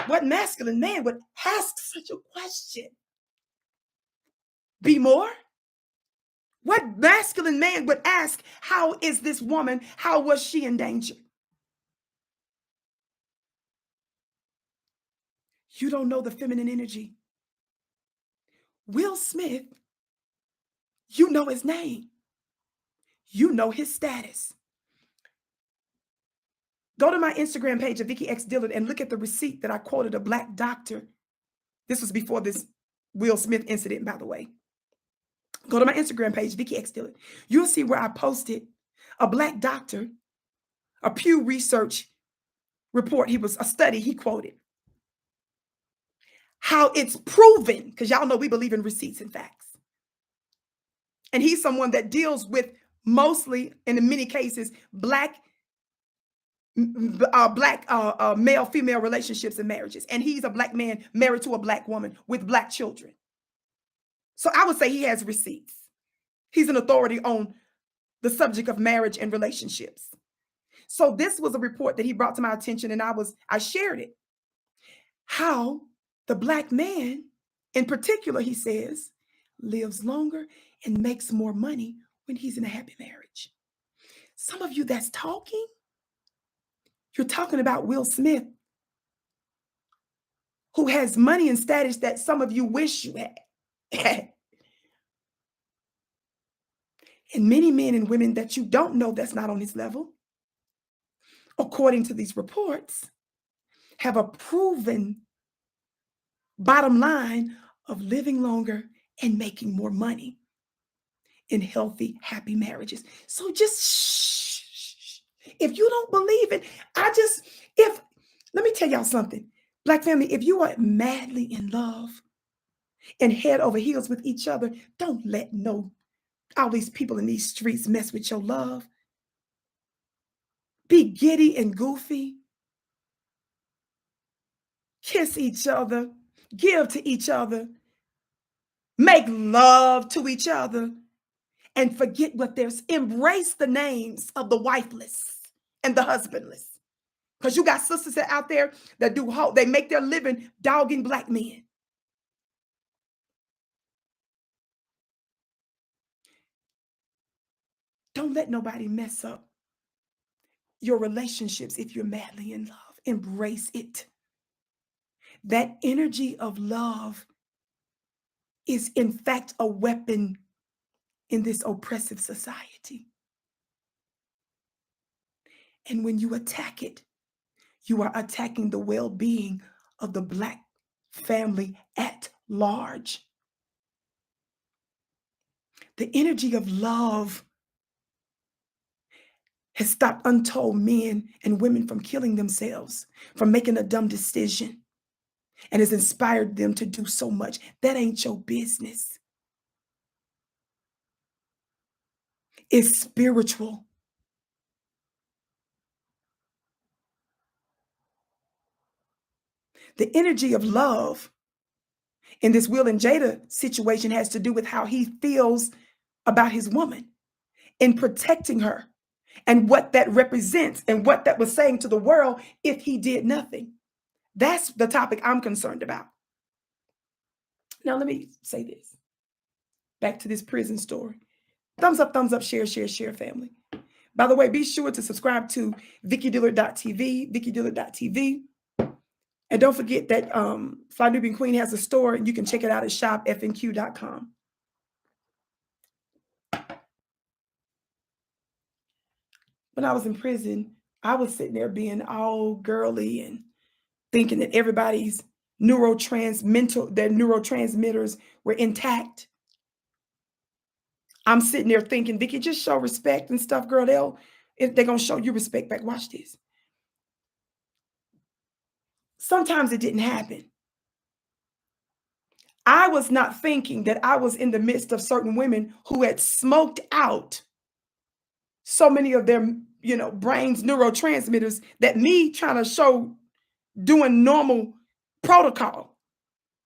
What masculine man would ask such a question? Be more? What masculine man would ask, how is this woman, how was she in danger? You don't know the feminine energy. Will Smith, you know his name. You know his status. Go to my Instagram page of Vicki X Dillard and look at the receipt that I quoted a Black doctor. This was before this Will Smith incident, by the way. Go to my Instagram page, Vicki X Dillard. You'll see where I posted a Black doctor, a Pew Research report. He was a study he quoted. How it's proven, because y'all know we believe in receipts and facts. And he's someone that deals with mostly, and in many cases, black male-female relationships and marriages. And he's a Black man married to a Black woman with Black children. So I would say he has receipts. He's an authority on the subject of marriage and relationships. So this was a report that he brought to my attention, and I shared it. How the Black man, in particular, he says, lives longer and makes more money when he's in a happy marriage. Some of you that's talking, you're talking about Will Smith, who has money and status that some of you wish you had. And many men and women that you don't know that's not on his level, according to these reports, have a proven bottom line of living longer and making more money in healthy, happy marriages. So just shh. If you don't believe it, let me tell y'all something. Black family, if you are madly in love and head over heels with each other, don't let all these people in these streets mess with your love. Be giddy and goofy. Kiss each other. Give to each other. Make love to each other. And forget what there's. Embrace the names of the wifeless and the husbandless. Because you got sisters out there that they make their living dogging Black men. Don't let nobody mess up your relationships if you're madly in love. Embrace it. That energy of love is, in fact, a weapon in this oppressive society. And when you attack it, you are attacking the well-being of the Black family at large. The energy of love has stopped untold men and women from killing themselves, from making a dumb decision, and has inspired them to do so much. That ain't your business. It's spiritual. The energy of love in this Will and Jada situation has to do with how he feels about his woman in protecting her and what that represents and what that was saying to the world if he did nothing. That's the topic I'm concerned about. Now, let me say this. Back to this prison story. Thumbs up, share, family. By the way, be sure to subscribe to VickiDillard.tv, VickiDillard.tv. And don't forget that Fly Nubian Queen has a store, and you can check it out at shopfnq.com. When I was in prison, I was sitting there being all girly and thinking that everybody's neurotransmitters were intact. I'm sitting there thinking, Vicki, just show respect and stuff, girl. They're going to show you respect back. Watch this. Sometimes it didn't happen. I was not thinking that I was in the midst of certain women who had smoked out so many of their, brain's neurotransmitters that me trying to show doing normal protocol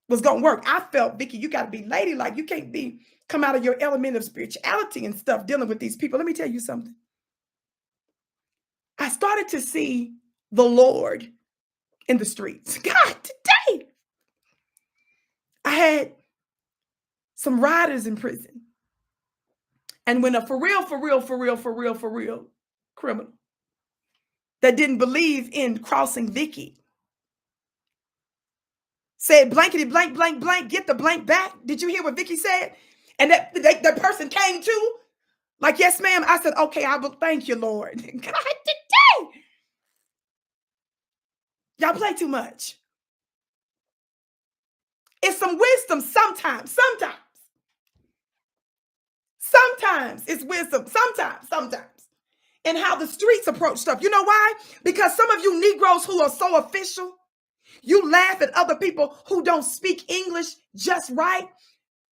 was going to work. I felt, Vicki, you got to be ladylike. You can't come out of your element of spirituality and stuff dealing with these people. Let me tell you something. I started to see the Lord in the streets. God, today I had some riders in prison. And when a for real criminal that didn't believe in crossing Vicki said blankety blank, blank, blank, get the blank back. Did you hear what Vicki said? And that person came to, like, yes, ma'am. I said, okay, I will thank you, Lord. God, today. Y'all play too much. It's some wisdom sometimes. Sometimes it's wisdom. Sometimes. And how the streets approach stuff. You know why? Because some of you Negroes who are so official, you laugh at other people who don't speak English just right.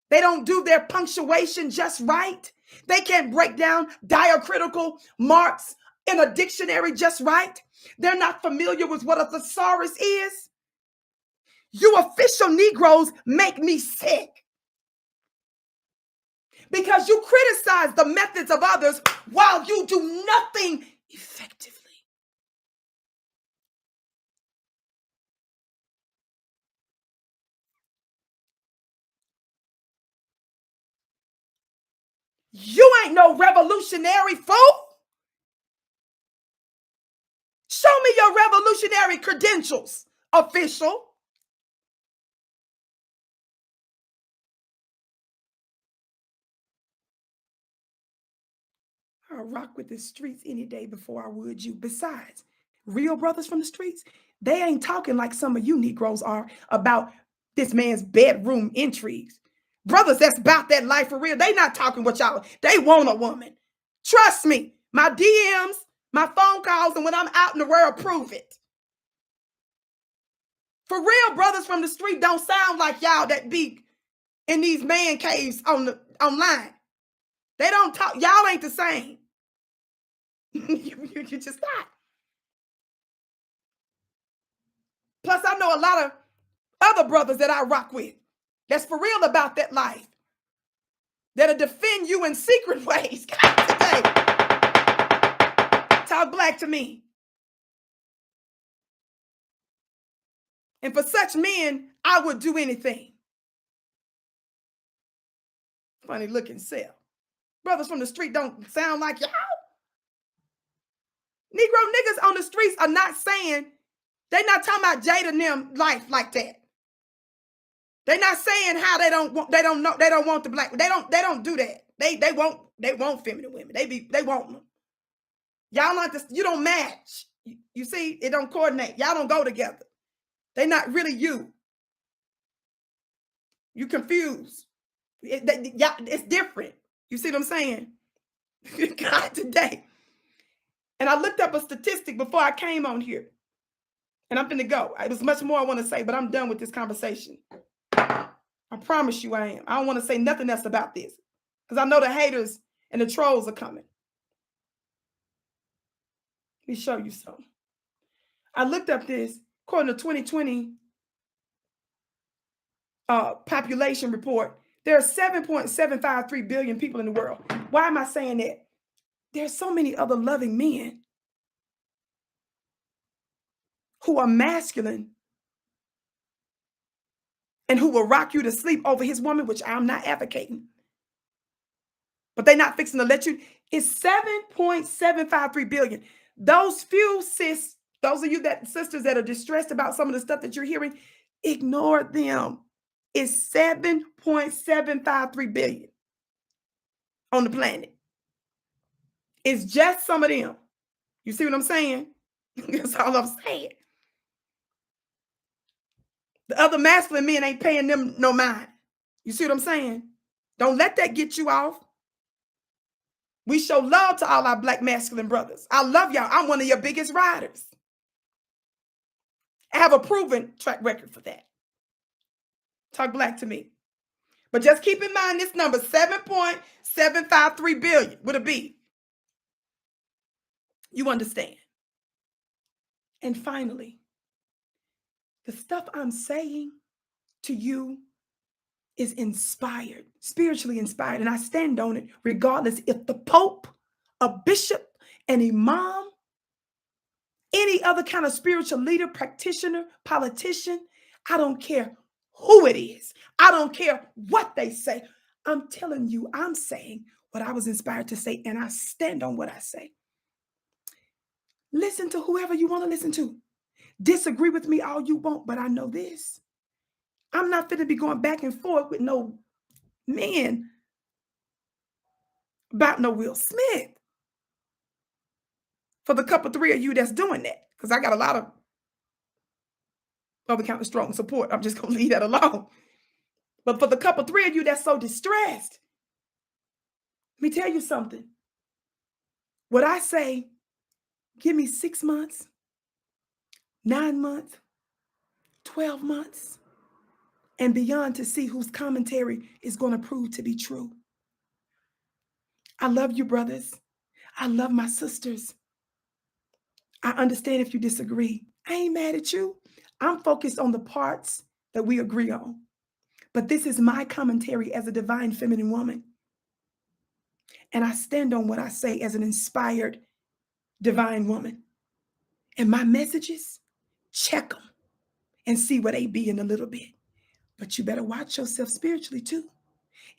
They don't do their punctuation just right. They can't break down diacritical marks in a dictionary just right. They're not familiar with what a thesaurus is. You official Negroes make me sick because you criticize the methods of others while you do nothing effectively. You ain't no revolutionary fool. Show me your revolutionary credentials, official. I'll rock with the streets any day before I would you. Besides, real brothers from the streets, they ain't talking like some of you Negroes are about this man's bedroom intrigues. Brothers that's about that life for real, they not talking what y'all, they want a woman. Trust me, my DMs, my phone calls, and when I'm out in the world, prove it. For real, brothers from the street don't sound like y'all that be in these man caves online. They don't talk, y'all ain't the same. you just not. Plus, I know a lot of other brothers that I rock with that's for real about that life, that'll defend you in secret ways. Today, talk black to me. And for such men, I would do anything. Funny looking self. Brothers from the street don't sound like y'all. Negro niggas on the streets are not saying, they're not talking about Jada and them life like that. They're not saying how they don't want the black. They don't do that. They want feminine women. They want them. Y'all like this, you don't match. You see, it don't coordinate. Y'all don't go together. They're not really you. You confused. It's different. You see what I'm saying? God, today. And I looked up a statistic before I came on here. And I'm finna go. There's much more I want to say, but I'm done with this conversation. I promise you I am. I don't want to say nothing else about this because I know the haters and the trolls are coming. Let me show you something. I looked up this according to 2020 population report. There are 7.753 billion people in the world. Why am I saying that? There's so many other loving men who are masculine and who will rock you to sleep over his woman, which I'm not advocating. But they're not fixing to let you. It's 7.753 billion. Those few sis, those of you sisters that are distressed about some of the stuff that you're hearing, ignore them. It's 7.753 billion on the planet. It's just some of them. You see what I'm saying? That's all I'm saying. The other masculine men ain't paying them no mind. You see what I'm saying? Don't let that get you off. We show love to all our black masculine brothers. I love y'all. I'm one of your biggest riders. I have a proven track record for that. Talk black to me. But just keep in mind this number, 7.753 billion with a B. You understand? And finally, the stuff I'm saying to you is inspired, spiritually inspired, and I stand on it regardless if the Pope, a bishop, an imam, any other kind of spiritual leader, practitioner, politician, I don't care who it is. I don't care what they say. I'm telling you, I'm saying what I was inspired to say, and I stand on what I say. Listen to whoever you want to listen to. Disagree with me all you want, but I know this. I'm not finna be going back and forth with no men about no Will Smith. For the couple, three of you that's doing that, because I got a lot of over counter strong support. I'm just gonna leave that alone. But for the couple, three of you that's so distressed, let me tell you something. What I say, give me 6 months, 9 months, 12 months, and beyond to see whose commentary is going to prove to be true. I love you, brothers. I love my sisters. I understand if you disagree. I ain't mad at you. I'm focused on the parts that we agree on. But this is my commentary as a divine feminine woman. And I stand on what I say as an inspired divine woman. And my messages, check them and see where they be in a little bit. But you better watch yourself spiritually too.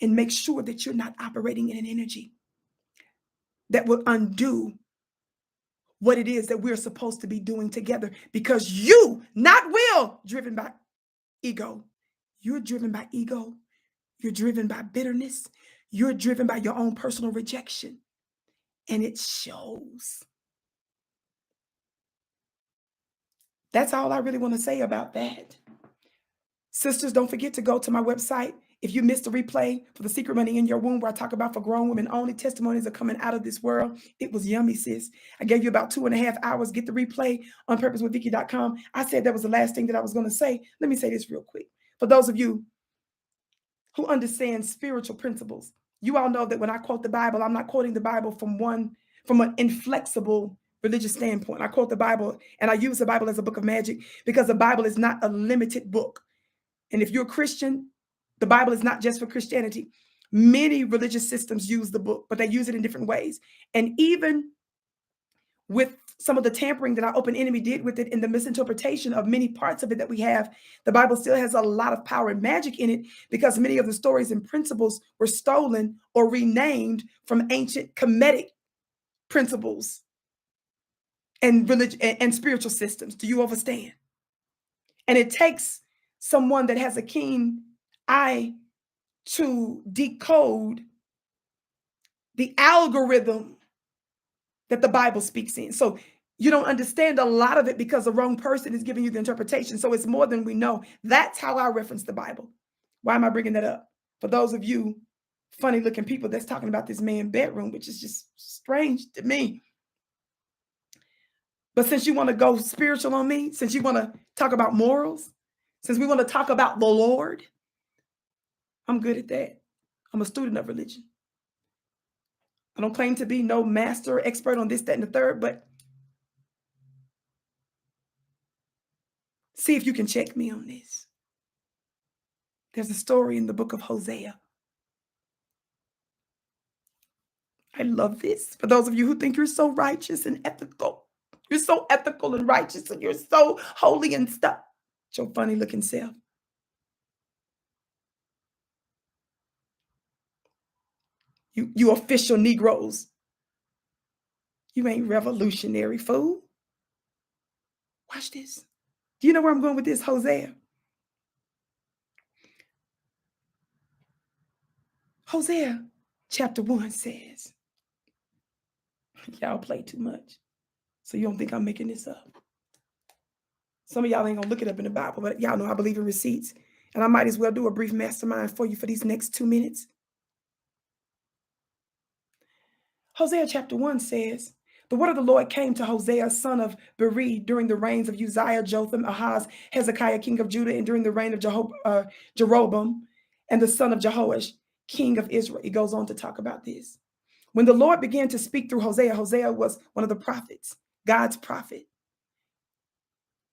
And make sure that you're not operating in an energy that will undo what it is that we're supposed to be doing together. Because you, not Will, driven by ego. You're driven by ego. You're driven by bitterness. You're driven by your own personal rejection. And it shows. That's all I really want to say about that. Sisters, don't forget to go to my website. If you missed the replay for The Secret Money in Your Womb, where I talk about for grown women only, testimonies are coming out of this world. It was yummy, sis. I gave you about 2.5 hours. Get the replay on purposewithvicki.com. I said that was the last thing that I was going to say. Let me say this real quick. For those of you who understand spiritual principles, you all know that when I quote the Bible, I'm not quoting the Bible from an inflexible religious standpoint. I quote the Bible and I use the Bible as a book of magic because the Bible is not a limited book. And if you're a Christian, the Bible is not just for Christianity. Many religious systems use the book, but they use it in different ways. And even with some of the tampering that our open enemy did with it and the misinterpretation of many parts of it that we have, the Bible still has a lot of power and magic in it because many of the stories and principles were stolen or renamed from ancient Kemetic principles and religion and spiritual systems. Do you understand? And it takes someone that has a keen eye to decode the algorithm that the Bible speaks in. So you don't understand a lot of it because the wrong person is giving you the interpretation. So it's more than we know. That's how I reference the Bible. Why am I bringing that up? For those of you funny looking people that's talking about this man bedroom, which is just strange to me. But since you want to go spiritual on me, since you want to talk about morals, since we want to talk about the Lord, I'm good at that. I'm a student of religion. I don't claim to be no master or expert on this, that, and the third, but see if you can check me on this. There's a story in the book of Hosea. I love this. For those of you who think you're so righteous and ethical, you're so ethical and righteous and you're so holy and stuff. It's your funny looking self. You official Negroes. You ain't revolutionary, fool. Watch this. Do you know where I'm going with this, Hosea? Hosea chapter 1 says, y'all play too much. So you don't think I'm making this up. Some of y'all ain't gonna look it up in the Bible, but y'all know I believe in receipts. And I might as well do a brief mastermind for you for these next 2 minutes. Hosea chapter 1 says, the word of the Lord came to Hosea, son of Beri, during the reigns of Uzziah, Jotham, Ahaz, Hezekiah, king of Judah, and during the reign of Jeroboam, and the son of Jehoash, king of Israel. He goes on to talk about this. When the Lord began to speak through Hosea, Hosea was one of the prophets, God's prophet.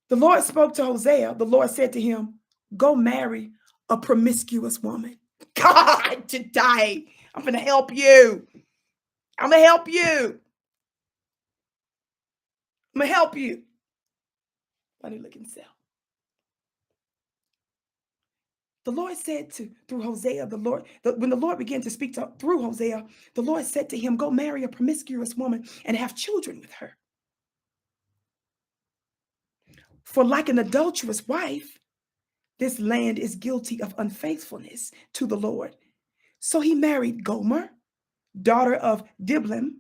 The Lord spoke to Hosea. The Lord said to him, go marry a promiscuous woman. God, today, I'm going to help you. I'm going to help you. I'm going to help you. Funny looking self. The Lord said through Hosea, when the Lord began to speak through Hosea, the Lord said to him, go marry a promiscuous woman and have children with her. For like an adulterous wife, this land is guilty of unfaithfulness to the Lord. So he married Gomer, daughter of Diblim,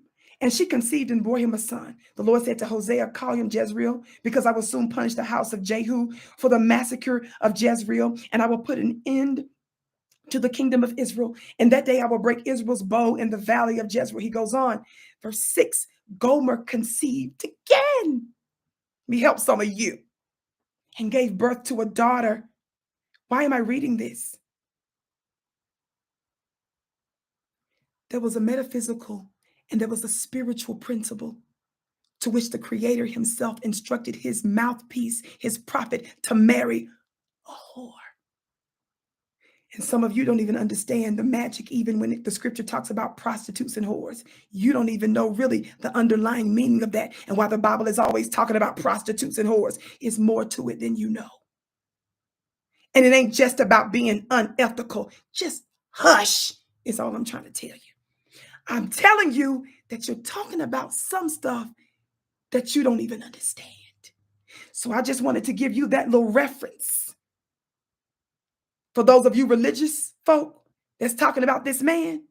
and she conceived and bore him a son. The Lord said to Hosea, call him Jezreel, because I will soon punish the house of Jehu for the massacre of Jezreel, and I will put an end to the kingdom of Israel. And that day I will break Israel's bow in the valley of Jezreel. He goes on, verse 6, Gomer conceived again. Let me help some of you. And gave birth to a daughter. Why am I reading this? There was a metaphysical and there was a spiritual principle to which the Creator himself instructed his mouthpiece, his prophet, to marry a whore. And some of you don't even understand the magic, even when the scripture talks about prostitutes and whores. You don't even know really the underlying meaning of that. And why the Bible is always talking about prostitutes and whores, is more to it than you know. And it ain't just about being unethical. Just hush is all I'm trying to tell you. I'm telling you that you're talking about some stuff that you don't even understand. So I just wanted to give you that little reference. For those of you religious folk that's talking about this man,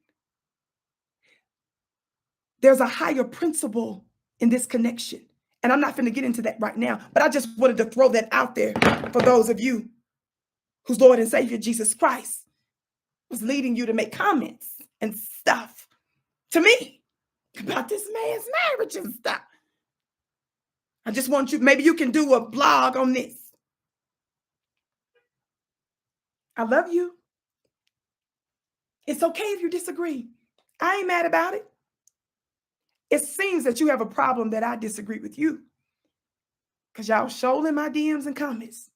there's a higher principle in this connection. And I'm not going to get into that right now, but I just wanted to throw that out there for those of you whose Lord and Savior Jesus Christ was leading you to make comments and stuff to me about this man's marriage and stuff. I just want you, maybe you can do a blog on this. I love you. It's okay if you disagree. I ain't mad about it. It seems that you have a problem that I disagree with you, because y'all showing my DMs and comments.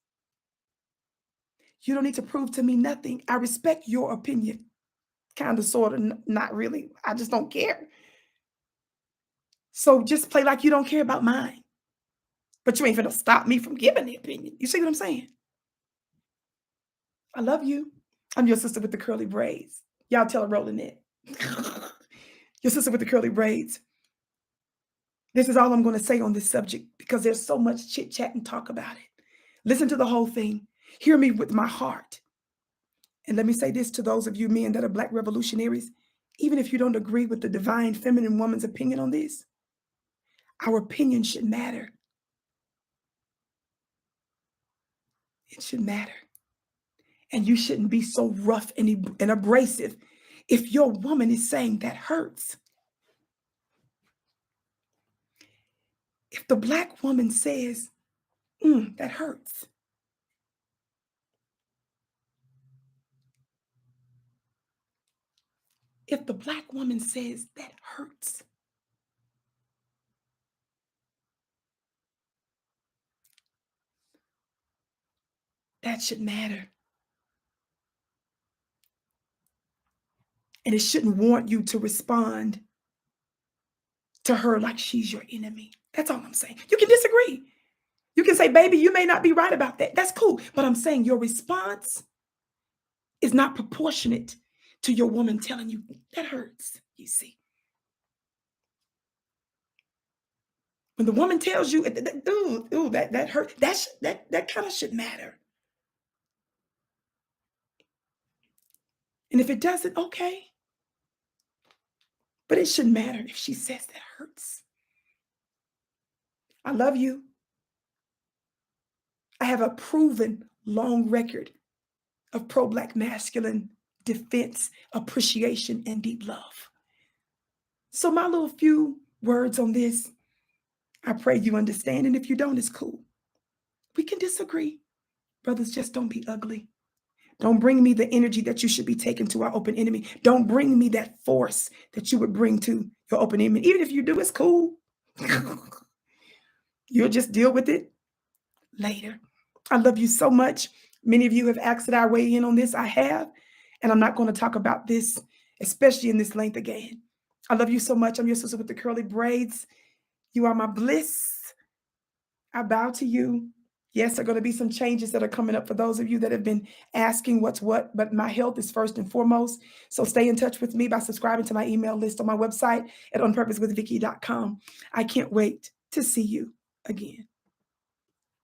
You don't need to prove to me nothing. I respect your opinion. Kind of, sort of, not really. I just don't care. So just play like you don't care about mine. But you ain't gonna stop me from giving the opinion. You see what I'm saying? I love you. I'm your sister with the curly braids. Y'all tell her rolling it. Your sister with the curly braids. This is all I'm going to say on this subject, because there's so much chit chat and talk about it. Listen to the whole thing. Hear me with my heart. And let me say this to those of you men that are Black revolutionaries. Even if you don't agree with the divine feminine woman's opinion on this, our opinion should matter. It should matter. And you shouldn't be so rough and abrasive if your woman is saying that hurts. If the Black woman says, that hurts. If the Black woman says that hurts, that should matter. And it shouldn't warrant you to respond to her like she's your enemy. That's all I'm saying. You can disagree. You can say, baby, you may not be right about that. That's cool. But I'm saying your response is not proportionate to your woman telling you that hurts, you see. When the woman tells you, that hurt, that kind of should matter. And if it doesn't, okay. But it shouldn't matter if she says that hurts. I love you. I have a proven long record of pro-Black masculine defense, appreciation, and deep love. So my little few words on this, I pray you understand. And if you don't, it's cool. We can disagree. Brothers, just don't be ugly. Don't bring me the energy that you should be taking to our open enemy. Don't bring me that force that you would bring to your open enemy. Even if you do, it's cool. You'll just deal with it later. I love you so much. Many of you have asked that I weigh in on this. I have. And I'm not going to talk about this, especially in this length again. I love you so much. I'm your sister with the curly braids. You are my bliss. I bow to you. Yes, there are going to be some changes that are coming up for those of you that have been asking what's what, but my health is first and foremost. So stay in touch with me by subscribing to my email list on my website at onpurposewithvicky.com. I can't wait to see you again.